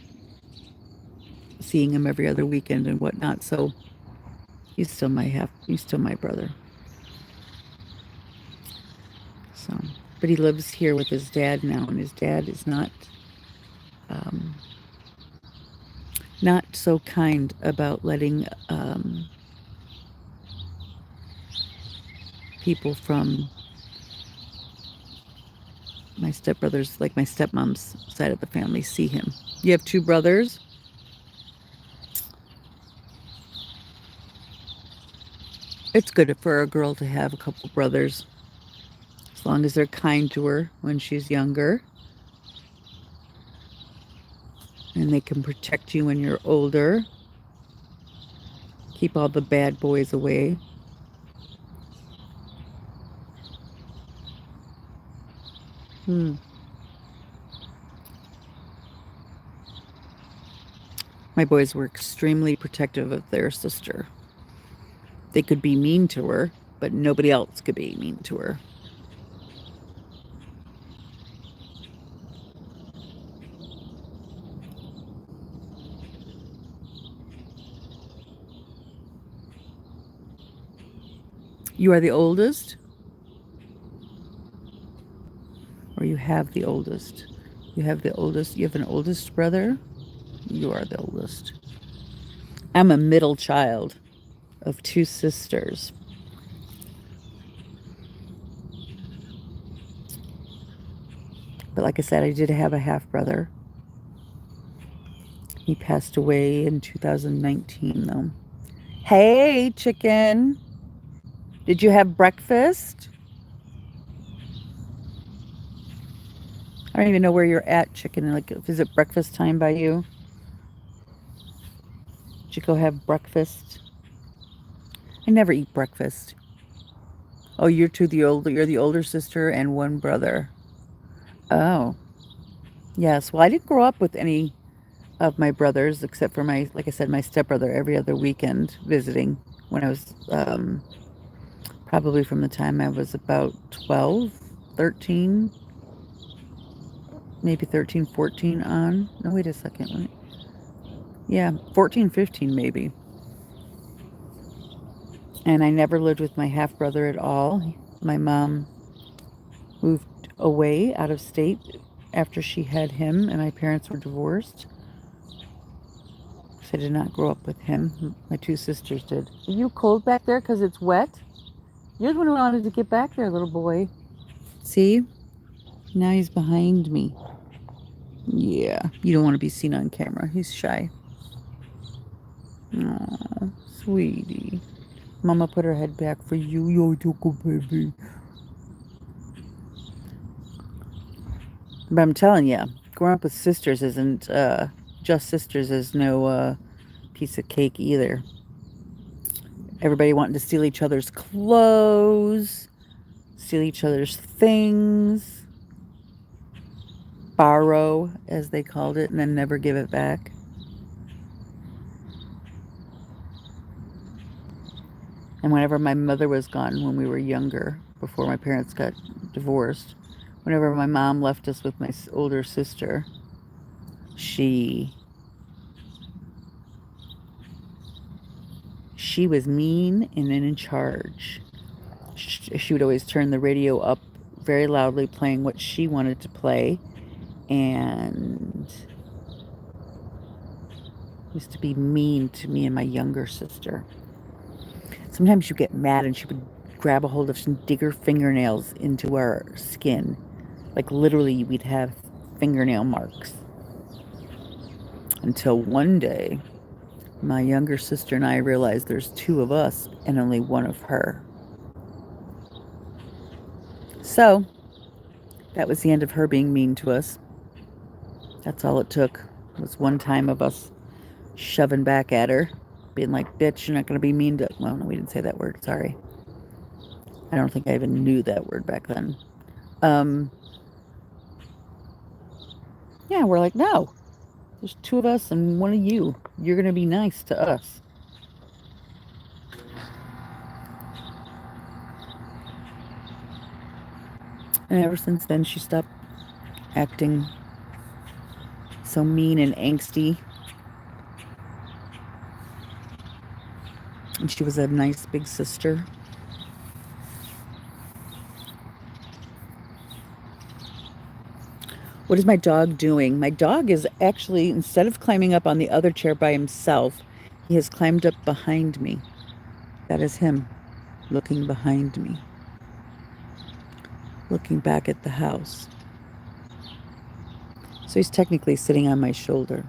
seeing him every other weekend and whatnot. So he's still my brother. So, but he lives here with his dad now, and his dad is um, not so kind about letting people from my stepbrothers, like my stepmom's side of the family, see him. You have two brothers? It's good for a girl to have a couple brothers, as long as they're kind to her when she's younger and they can protect you when you're older, keep all the bad boys away. Hmm. My boys were extremely protective of their sister. They could be mean to her, but nobody else could be mean to her. You are the oldest, or you have the oldest? You have the oldest. You have an oldest brother? You are the oldest. I'm a middle child of two sisters. But like I said, I did have a half brother. He passed away in 2019, though. Hey, chicken. Did you have breakfast? I don't even know where you're at, chicken. Like, is it breakfast time by you? Did you go have breakfast? I never eat breakfast. Oh, you're the older sister and one brother. Oh, yes. Well, I didn't grow up with any of my brothers except for like I said, my stepbrother every other weekend visiting when I was probably from the time I was about 12, 13, maybe 13, 14 on. No, wait a second. Yeah, 14, 15 maybe. And I never lived with my half brother at all. My mom moved away out of state after she had him, and my parents were divorced. So I did not grow up with him. My two sisters did. Are you cold back there because it's wet? You're the one who wanted to get back there, little boy. See? Now he's behind me. Yeah, you don't want to be seen on camera. He's shy. Oh, sweetie. Mama put her head back for you. Yo, Choco baby. But I'm telling you, growing up with sisters isn't just sisters is no piece of cake either. Everybody wanting to steal each other's clothes, steal each other's things, borrow, as they called it, and then never give it back. And whenever my mother was gone when we were younger, before my parents got divorced, whenever my mom left us with my older sister, she was mean and in charge. She would always turn the radio up very loudly, playing what she wanted to play, and used to be mean to me and my younger sister. Sometimes she'd get mad and she would grab a hold of us and dig her fingernails into our skin. Like literally, we'd have fingernail marks. Until one day, my younger sister and I realized there's two of us and only one of her. So, that was the end of her being mean to us. That's all it took. It was one time of us shoving back at her, being like, bitch, you're not going to be mean to... Well, no, we didn't say that word. Sorry. I don't think I even knew that word back then. Yeah, we're like, no. There's two of us and one of you. You're going to be nice to us. And ever since then, she stopped acting so mean and angsty. And she was a nice big sister. What is my dog doing? My dog is actually, instead of climbing up on the other chair by himself, he has climbed up behind me. That is him looking behind me, looking back at the house. So he's technically sitting on my shoulder.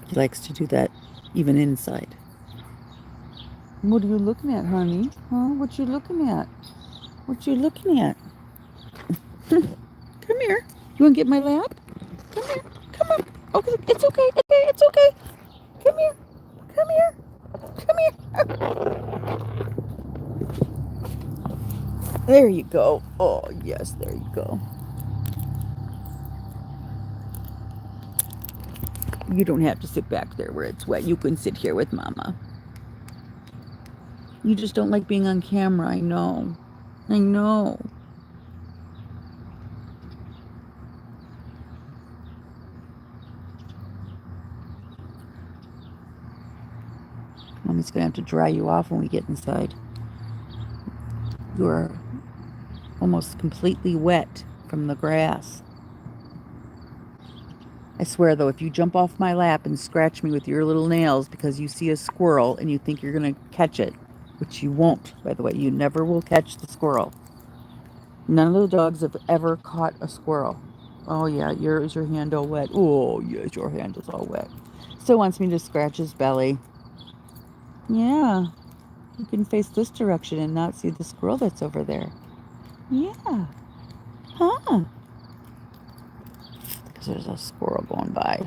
He likes to do that even inside. What are you looking at, honey? Huh? What you looking at? What you looking at? Come here. You want to get my lap? Come here. Come on. Okay, it's okay. It's okay. Come here. Come here. Come here. There you go. Oh, yes, there you go. You don't have to sit back there where it's wet. You can sit here with Mama. You just don't like being on camera. I know. I know. Mommy's going to have to dry you off when we get inside. You are almost completely wet from the grass. I swear, though, if you jump off my lap and scratch me with your little nails because you see a squirrel and you think you're going to catch it, which you won't, by the way, you never will catch the squirrel. None of the dogs have ever caught a squirrel. Oh, yeah, is your hand all wet? Oh, yes, your hand is all wet. Still wants me to scratch his belly. Yeah, you can face this direction and not see the squirrel that's over there. Yeah. Huh. Because there's a squirrel going by,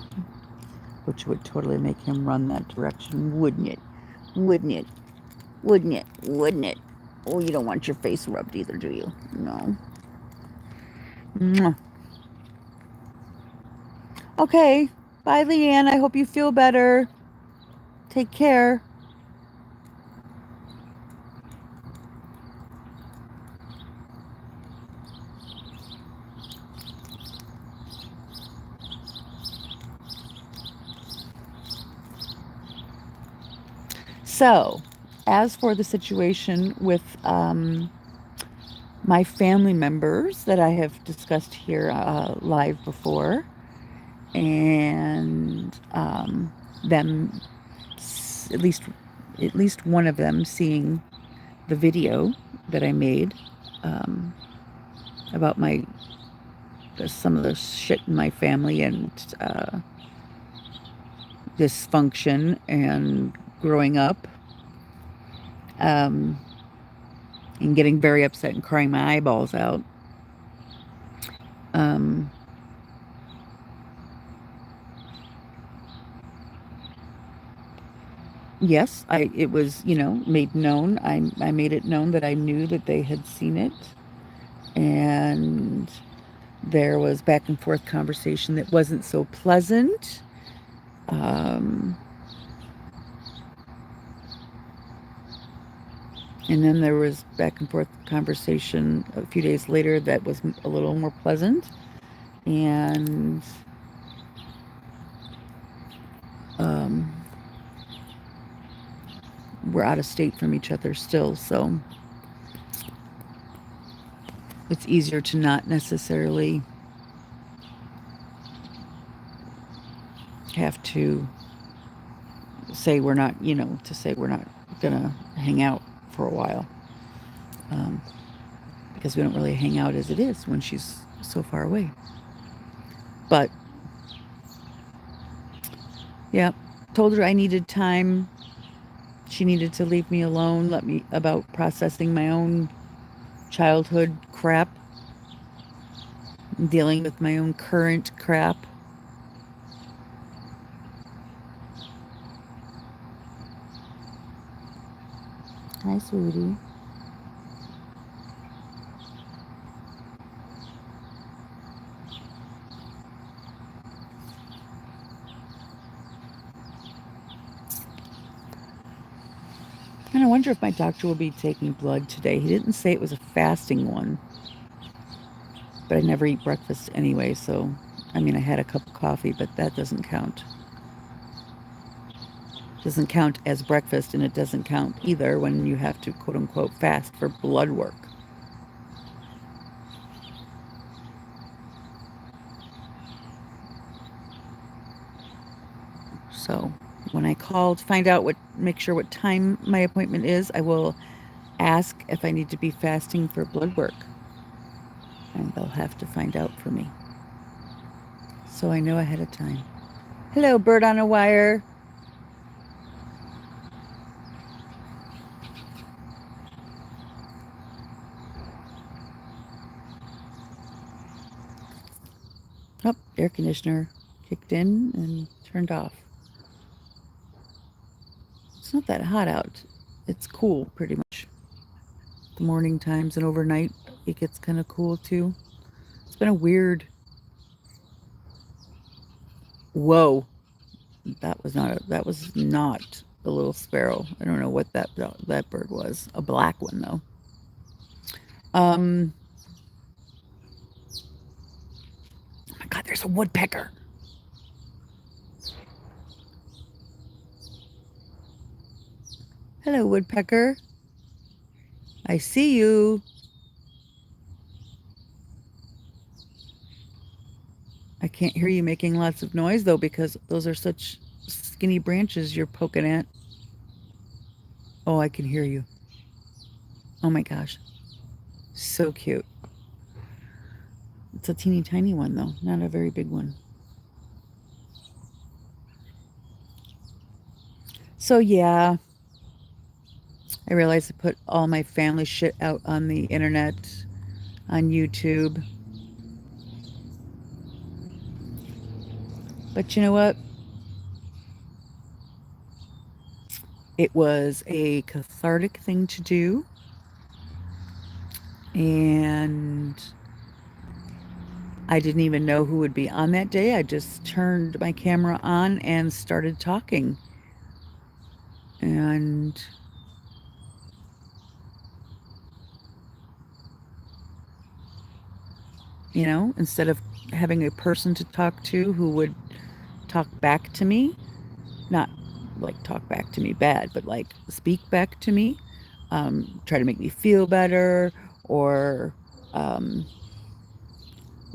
which would totally make him run that direction, wouldn't it? Wouldn't it? Wouldn't it? Wouldn't it? Oh, you don't want your face rubbed either, do you? No. Mwah. Okay. Bye, Leanne. I hope you feel better. Take care. So, as for the situation with my family members that I have discussed here live before, and them, at least one of them seeing the video that I made about some of the shit in my family and dysfunction and growing up, and getting very upset and crying my eyeballs out. Yes, it was, made known. I made it known that I knew that they had seen it, and there was back and forth conversation that wasn't so pleasant. And then there was back and forth conversation a few days later that was a little more pleasant. And we're out of state from each other still, so it's easier to not necessarily have to say we're not, gonna hang out for a while, because we don't really hang out as it is when she's so far away. But yeah, told her I needed time. She needed to leave me alone, about processing my own childhood crap, dealing with my own current crap. Hi, sweetie. And I wonder if my doctor will be taking blood today. He didn't say it was a fasting one, But I never eat breakfast anyway, so I mean, I had a cup of coffee, but that doesn't count. Doesn't count as breakfast, and it doesn't count either when you have to quote unquote fast for blood work. So when I call to find out make sure what time my appointment is, I will ask if I need to be fasting for blood work. And they'll have to find out for me. So I know ahead of time. Hello, bird on a wire. Oh, air conditioner kicked in and turned off. It's not that hot out. It's cool pretty much. The morning times and overnight, it gets kind of cool too. It's been a weird... Whoa. That was not a little sparrow. I don't know what that bird was. A black one though. Oh my God, there's a woodpecker. Hello, woodpecker. I see you. I can't hear you making lots of noise though, because those are such skinny branches you're poking at. Oh, I can hear you. Oh my gosh. So cute. It's a teeny tiny one though, not a very big one. So yeah, I realized I put all my family shit out on the internet, on YouTube. But you know what? It was a cathartic thing to do. And I didn't even know who would be on that day. I just turned my camera on and started talking. And you know, instead of having a person to talk to who would talk back to me, not like talk back to me bad, but like speak back to me, try to make me feel better, or you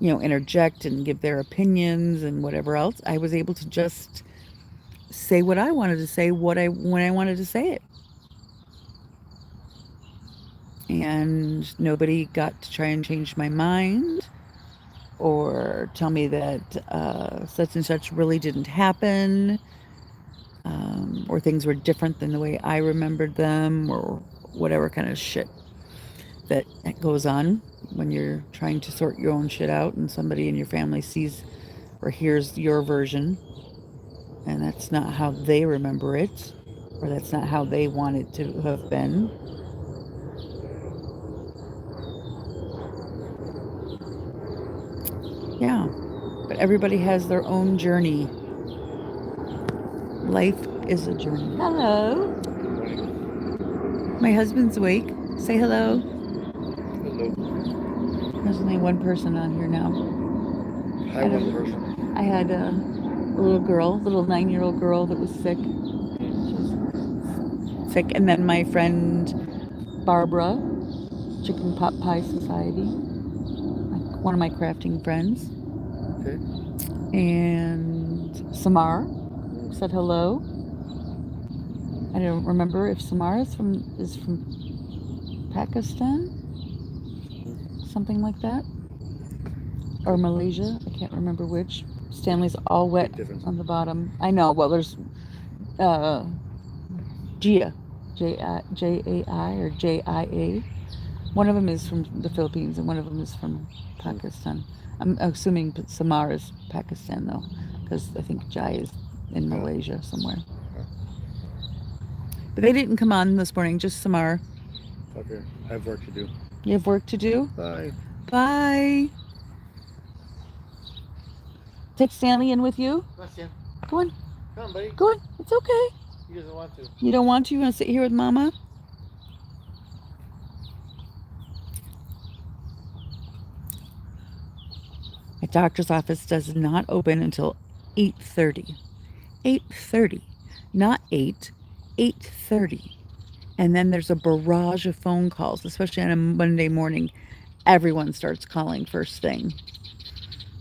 know, interject and give their opinions and whatever else. I was able to just say what I wanted to say, when I wanted to say it. And nobody got to try and change my mind or tell me that such and such really didn't happen, or things were different than the way I remembered them, or whatever kind of shit that goes on when you're trying to sort your own shit out and somebody in your family sees or hears your version and that's not how they remember it, or that's not how they want it to have been. Yeah, but everybody has their own journey. Life is a journey. Hello. My husband's awake. Say hello. Hello. There's only one person on here now. Hi, one person. I had a little 9-year-old girl that was sick. She was sick. And then my friend Barbara, Chicken Pot Pie Society, like one of my crafting friends. Okay. And Samar said hello. I don't remember if Samar is from Pakistan, something like that, or Malaysia. I can't remember which. Stanley's all wet on the bottom. I know. Well, there's Gia, J-A-I or J-I-A. One of them is from the Philippines and one of them is from Pakistan. I'm assuming Samar is Pakistan though, because I think Jai is in Malaysia somewhere. But they didn't come on this morning, just Samar. Okay, I have work to do. You have work to do? Bye. Bye. Take Stanley in with you? Come on, Stan. Go on. Come on, buddy. Go on. It's okay. He doesn't want to. You don't want to? You want to sit here with Mama? The doctor's office does not open until 8:30. 8:30, not 8, 8:30. And then there's a barrage of phone calls, especially on a Monday morning. Everyone starts calling first thing.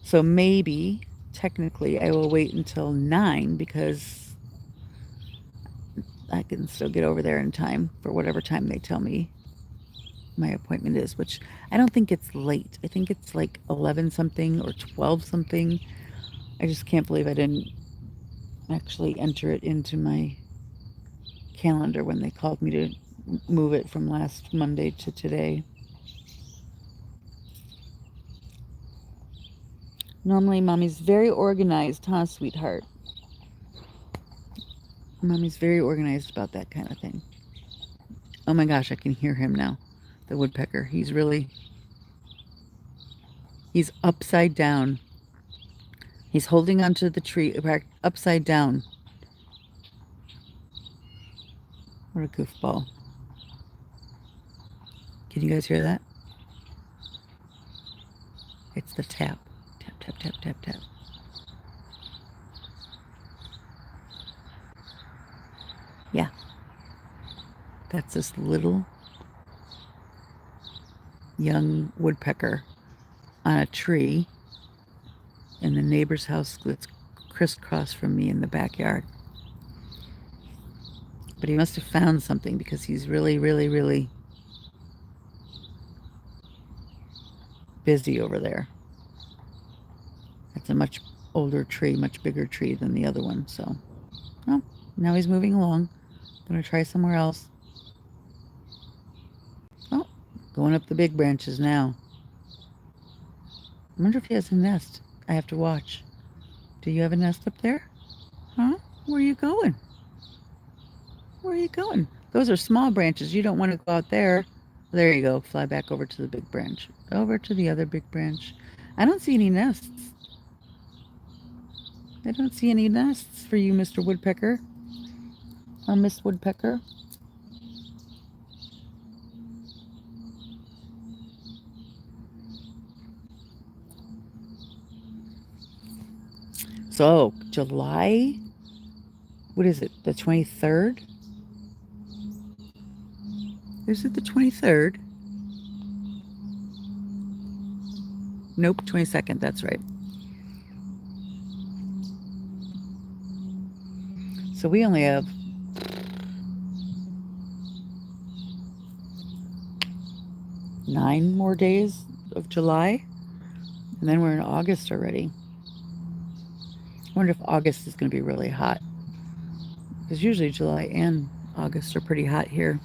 So maybe technically I will wait until 9 because I can still get over there in time for whatever time they tell me my appointment is, which I don't think it's late. I think it's like 11 something or 12 something. I just can't believe I didn't actually enter it into my calendar when they called me to move it from last Monday to today. Normally, mommy's very organized, huh, sweetheart? Mommy's very organized about that kind of thing. Oh my gosh, I can hear him now. The woodpecker. He's upside down. He's holding onto the tree upside down. What a goofball. Can you guys hear that? It's the tap. Tap, tap, tap, tap, tap. Yeah. That's this little young woodpecker on a tree in the neighbor's house that's crisscross from me in the backyard. But he must have found something because he's really, really, really busy over there. It's a much older tree, much bigger tree than the other one. So, oh, now he's moving along. I'm going to try somewhere else. Oh, going up the big branches now. I wonder if he has a nest. I have to watch. Do you have a nest up there? Huh? Where are you going? Where are you going? Those are small branches. You don't want to go out there. There you go. Fly back over to the big branch. Over to the other big branch. I don't see any nests. I don't see any nests for you, Mr. Woodpecker. Or Miss Woodpecker. So, July, what is it, the 23rd? Is it the 23rd? Nope, 22nd, that's right. So we only have 9 more days of July, and then we're in August already. I wonder if August is going to be really hot, because usually July and August are pretty hot here.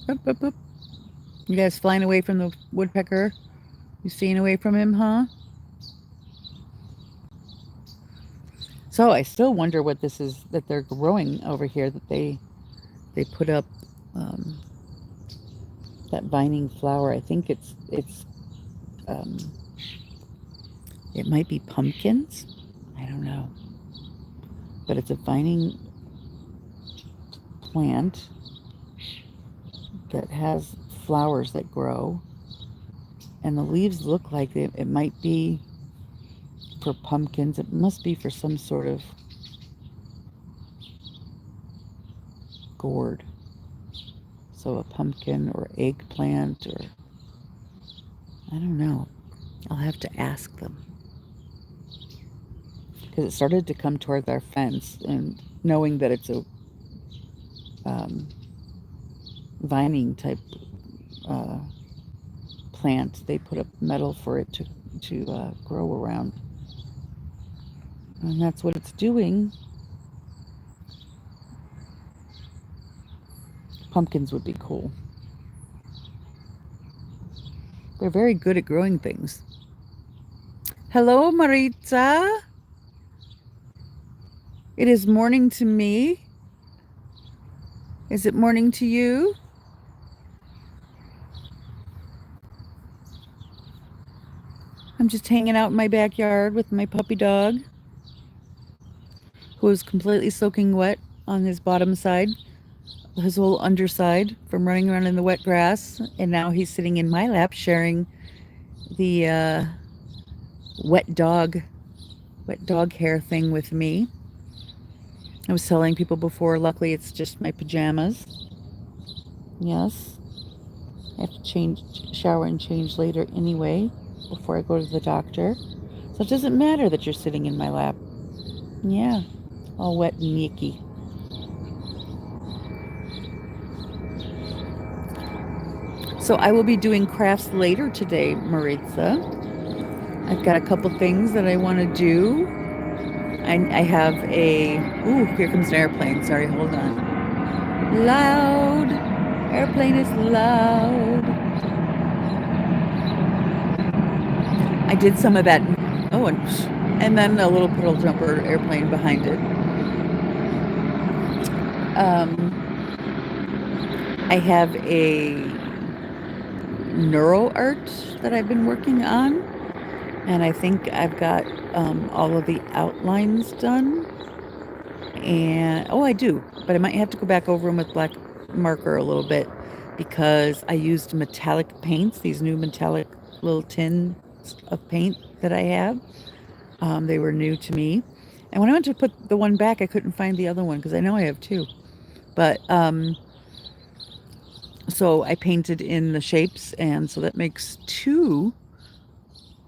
Boop, boop, boop. You guys flying away from the woodpecker? You staying away from him, huh? So I still wonder what this is that they're growing over here, that they put up that vining flower. I think um, it might be pumpkins. I don't know, but it's a vining plant that has flowers that grow, and the leaves look like it might be for pumpkins. It must be for some sort of gourd. So a pumpkin or eggplant, or I don't know. I'll have to ask them. Because it started to come toward our fence, and knowing that it's a vining type plant, they put up metal for it to grow around. And that's what it's doing. Pumpkins would be cool. They're very good at growing things. Hello, Maritza. It is morning to me. Is it morning to you? I'm just hanging out in my backyard with my puppy dog, who is completely soaking wet on his bottom side, his whole underside from running around in the wet grass. And now he's sitting in my lap sharing the wet dog hair thing with me. I was telling people before, luckily it's just my pajamas. Yes. I have to shower and change later anyway before I go to the doctor. So it doesn't matter that you're sitting in my lap. Yeah, all wet and icky. So I will be doing crafts later today, Maritza. I've got a couple things that I want to do. I have a... Ooh, here comes an airplane. Sorry, hold on. Loud. Airplane is loud. I did some of that. Oh, and then a little puddle jumper airplane behind it. I have a neuro art that I've been working on, and I think I've got all of the outlines done. And oh, I do, but I might have to go back over them with black marker a little bit because I used metallic paints, these new metallic little tins of paint that I have. They were new to me. And when I went to put the one back, I couldn't find the other one because I know I have two. But so I painted in the shapes, and so that makes two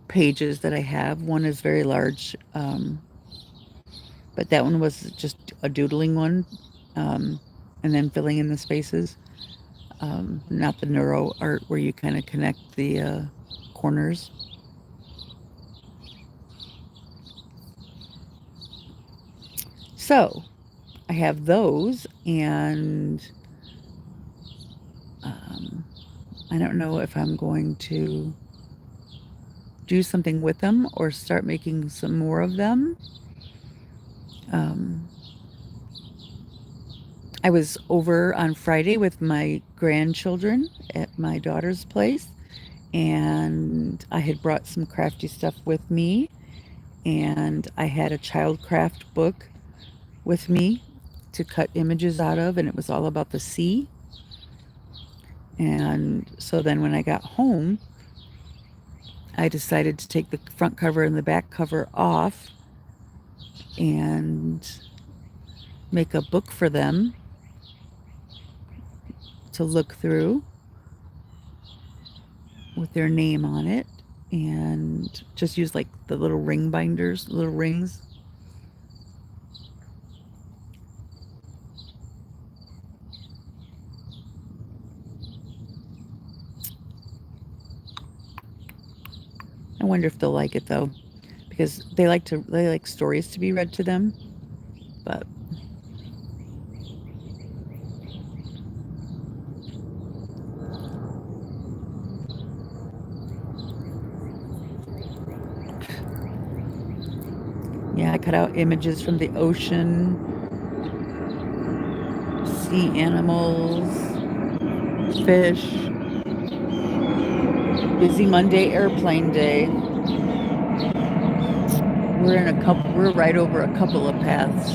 pages that I have. One is very large, but that one was just a doodling one, and then filling in the spaces. Not the neuro art where you kind of connect the corners. So I have those, and I don't know if I'm going to do something with them or start making some more of them. I was over on Friday with my grandchildren at my daughter's place, and I had brought some crafty stuff with me, and I had a child craft book with me to cut images out of, and it was all about the sea. And so then when I got home, I decided to take the front cover and the back cover off and make a book for them to look through with their name on it, and just use like the little ring binders, little rings. I wonder if they'll like it though, because they like stories to be read to them. But yeah, I cut out images from the ocean, sea animals, fish. Busy Monday airplane day. We're right over a couple of paths.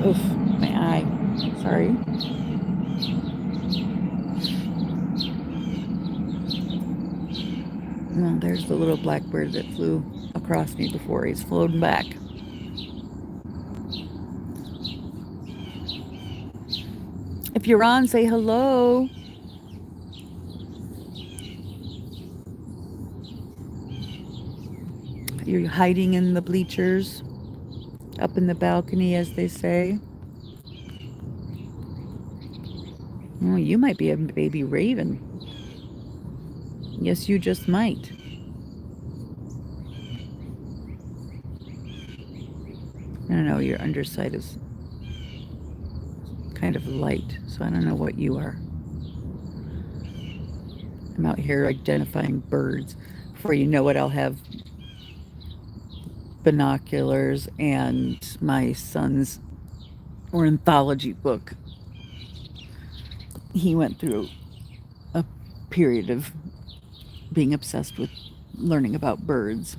Oof, my eye. Sorry. Oh, there's the little blackbird that flew across me before. He's flown back. If you're on, say hello. You're hiding in the bleachers, up in the balcony, as they say. Oh, you might be a baby raven. Yes, you just might. I don't know, your underside is kind of light, so I don't know what you are. I'm out here identifying birds. Before you know it, I'll have binoculars and my son's ornithology book. He went through a period of being obsessed with learning about birds.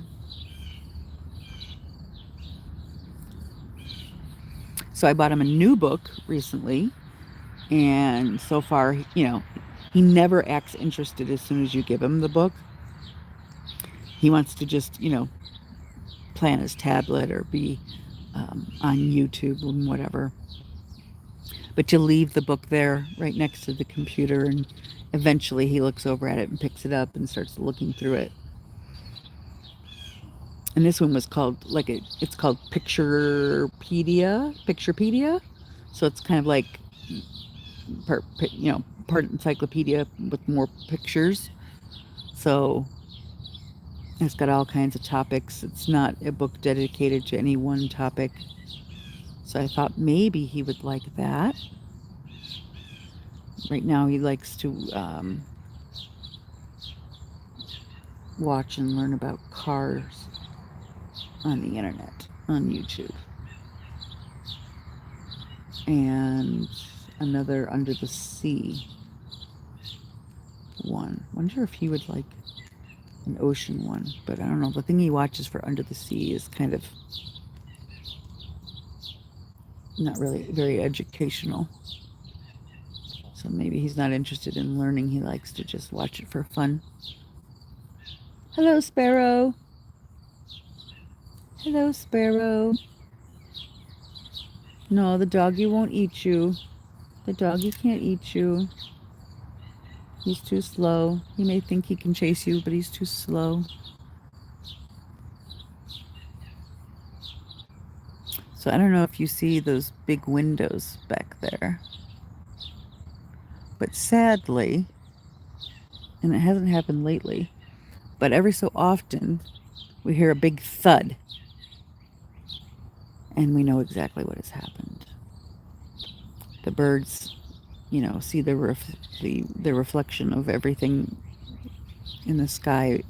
So I bought him a new book recently, and so far, he never acts interested as soon as you give him the book. He wants to just, play on his tablet or be on YouTube and whatever. But you leave the book there right next to the computer, and eventually he looks over at it and picks it up and starts looking through it. And this one was called it's called Picturepedia. So it's kind of like part encyclopedia with more pictures. So it's got all kinds of topics. It's not a book dedicated to any one topic. So I thought maybe he would like that. Right now he likes to watch and learn about cars on the internet, on YouTube. And another Under the Sea one. Wonder if he would like an ocean one, but I don't know. The thing he watches for Under the Sea is kind of not really very educational. So maybe he's not interested in learning. He likes to just watch it for fun. Hello, Sparrow. Hello, Sparrow. No, the doggy won't eat you. The doggy can't eat you. He's too slow. He may think he can chase you, but he's too slow. So I don't know if you see those big windows back there. But sadly, and it hasn't happened lately, but every so often we hear a big thud. And we know exactly what has happened. The birds, see the reflection of everything in the sky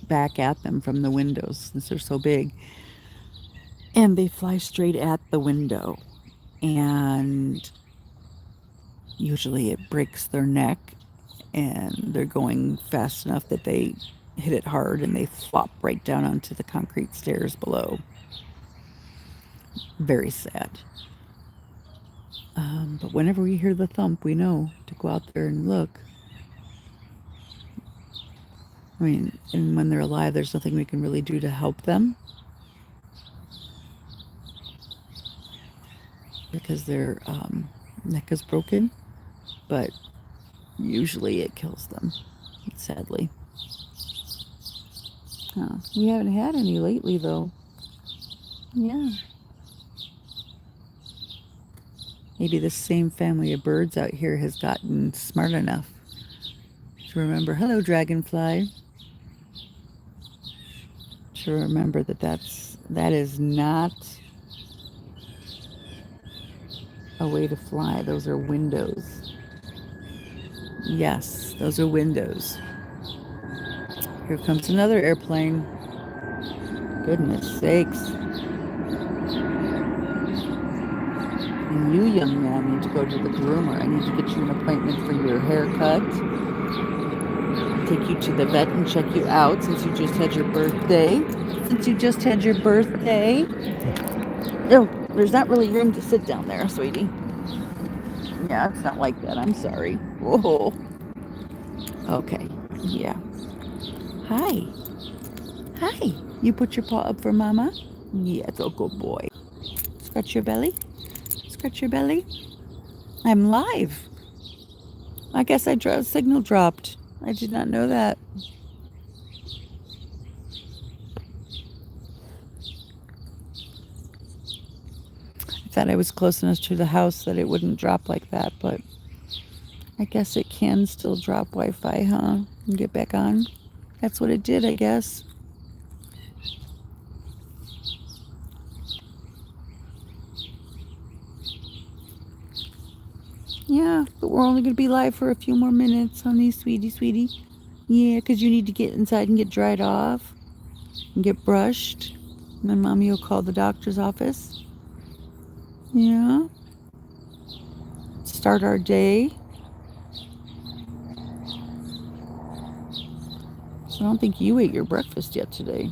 back at them from the windows, since they're so big. And they fly straight at the window. And usually it breaks their neck, and they're going fast enough that they hit it hard and they flop right down onto the concrete stairs below. Very sad. But whenever we hear the thump, we know to go out there and look. I mean, and when they're alive, there's nothing we can really do to help them, because their neck is broken. But usually it kills them, sadly. We haven't had any lately, though. Yeah. Maybe the same family of birds out here has gotten smart enough to remember, hello, dragonfly, to remember that is not a way to fly. Those are windows. Yes, those are windows. Here comes another airplane. Goodness sakes. And you, young man, need to go to the groomer. I need to get you an appointment for your haircut. Take you to the vet and check you out since you just had your birthday. No, there's not really room to sit down there, sweetie. Yeah, it's not like that. I'm sorry. Whoa. Okay. Yeah. Hi. Hi. You put your paw up for Mama? Yeah, it's a good boy. Scratch your belly. Scratch your belly. I'm live. I guess signal dropped. I did not know that. I thought I was close enough to the house that it wouldn't drop like that, but I guess it can still drop Wi-Fi, huh? And get back on. That's what it did, I guess. Yeah, but we're only going to be live for a few more minutes, honey, sweetie. Yeah, because you need to get inside and get dried off and get brushed. And then Mommy will call the doctor's office. Yeah. Start our day. I don't think you ate your breakfast yet today.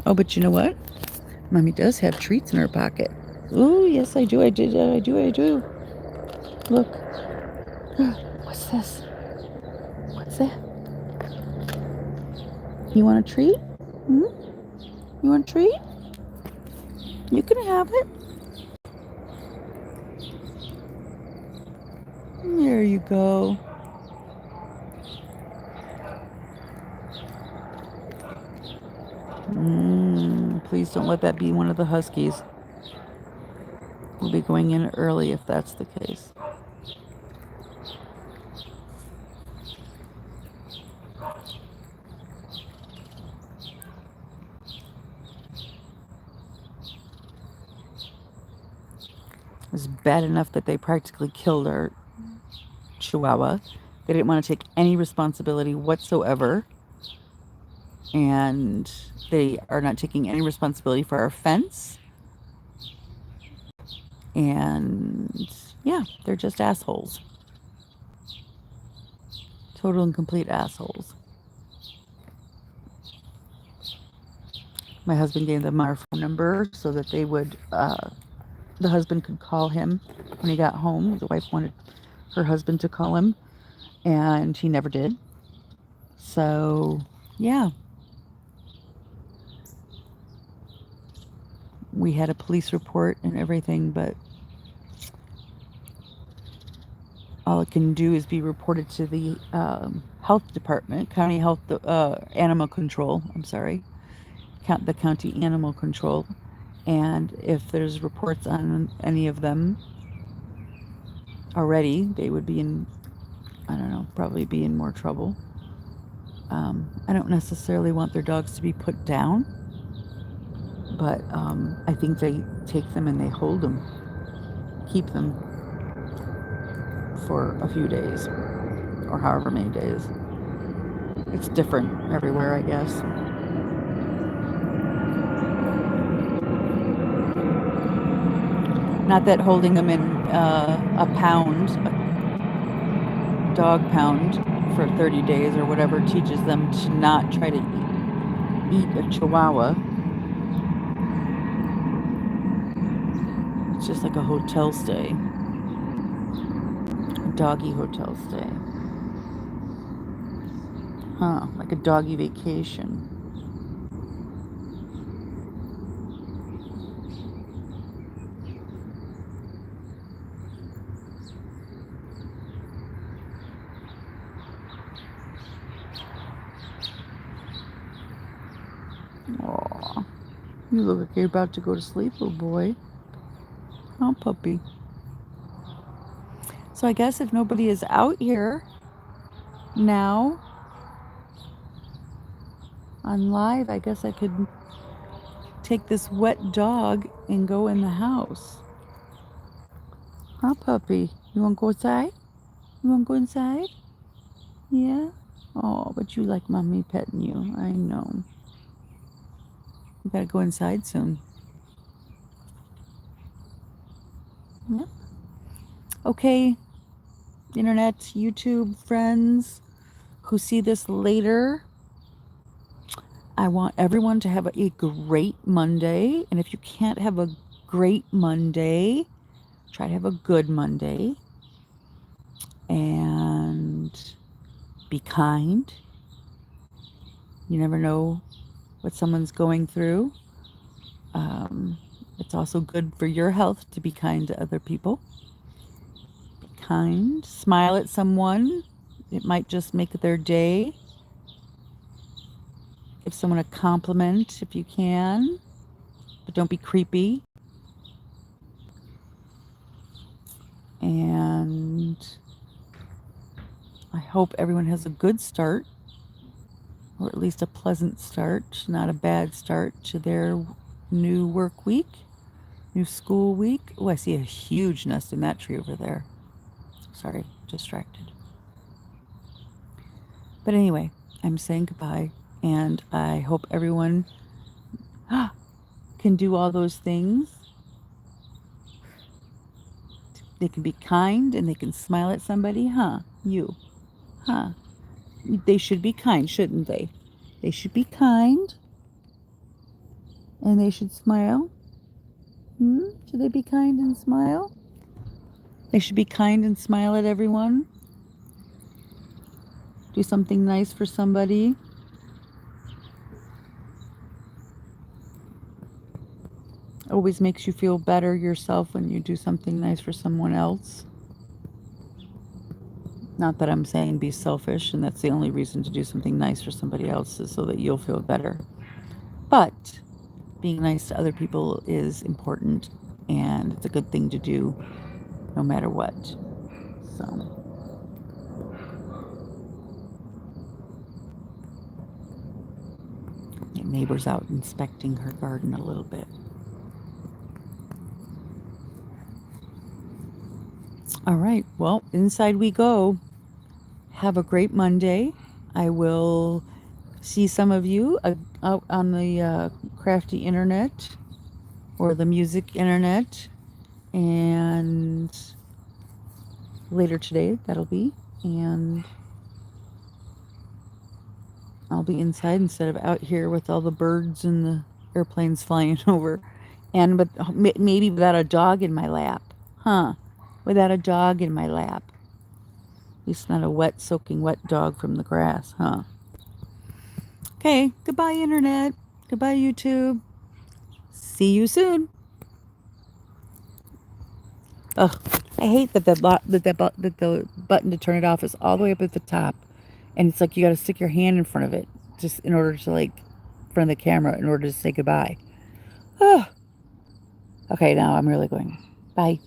Oh, but you know what? Mommy does have treats in her pocket. Oh, yes, I do. I do. Look. What's this? What's that? You want a treat? Hmm? You want a treat? You can have it. There you go. Please don't let that be one of the huskies. We'll be going in early if that's the case. It was bad enough that they practically killed our Chihuahua. They didn't want to take any responsibility whatsoever. And they are not taking any responsibility for our fence. And yeah, they're just assholes. Total and complete assholes. My husband gave them our phone number so that they would, the husband could call him when he got home. The wife wanted her husband to call him, and he never did. So, yeah. We had a police report and everything, but all it can do is be reported to the health department, county health, animal control. I'm sorry, the county animal control. And if there's reports on any of them already, they would be in, I don't know, probably be in more trouble. I don't necessarily want their dogs to be put down, but I think they take them and they hold them, keep them for a few days or however many days. It's different everywhere, I guess. Not that holding them in a dog pound, for 30 days or whatever teaches them to not try to eat a chihuahua. It's just like a hotel stay, a doggy hotel stay. Huh, like a doggy vacation. Aw, you look like you're about to go to sleep, little boy. Oh, puppy. So I guess if nobody is out here now on live, I guess I could take this wet dog and go in the house. Huh, puppy? You want to go outside? You want to go inside? Yeah? Oh, but you like mommy petting you. I know. You gotta go inside soon. Yep. Okay, internet, YouTube friends who see this later, I want everyone to have a great Monday. And if you can't have a great Monday, try to have a good Monday. And be kind. You never know what someone's going through. It's also good for your health to be kind to other people. Be kind. Smile at someone. It might just make their day. Give someone a compliment if you can, but don't be creepy. And I hope everyone has a good start, or at least a pleasant start, not a bad start to their new work week, new school week. Oh, I see a huge nest in that tree over there. Sorry, distracted. But anyway, I'm saying goodbye, and I hope everyone can do all those things. They can be kind and they can smile at somebody, huh? You, huh? They should be kind, shouldn't they? They should be kind. And they should smile. Should they be kind and smile? They should be kind and smile at everyone. Do something nice for somebody. Always makes you feel better yourself when you do something nice for someone else. Not that I'm saying be selfish and that's the only reason to do something nice for somebody else is so that you'll feel better. But being nice to other people is important and it's a good thing to do no matter what. So my neighbor's out inspecting her garden a little bit. All right, well, inside we go. Have a great Monday. I will see some of you out on the crafty internet or the music internet, and later today that'll be, and I'll be inside instead of out here with all the birds and the airplanes flying over, and maybe without a dog in my lap, without a dog in my lap. At least not a wet, soaking wet dog from the grass, Okay, goodbye internet. Goodbye YouTube. See you soon. Ugh, I hate that the button to turn it off is all the way up at the top, and it's like you got to stick your hand in front of it just in order to in front of the camera in order to say goodbye. Ugh. Okay, now I'm really going. Bye.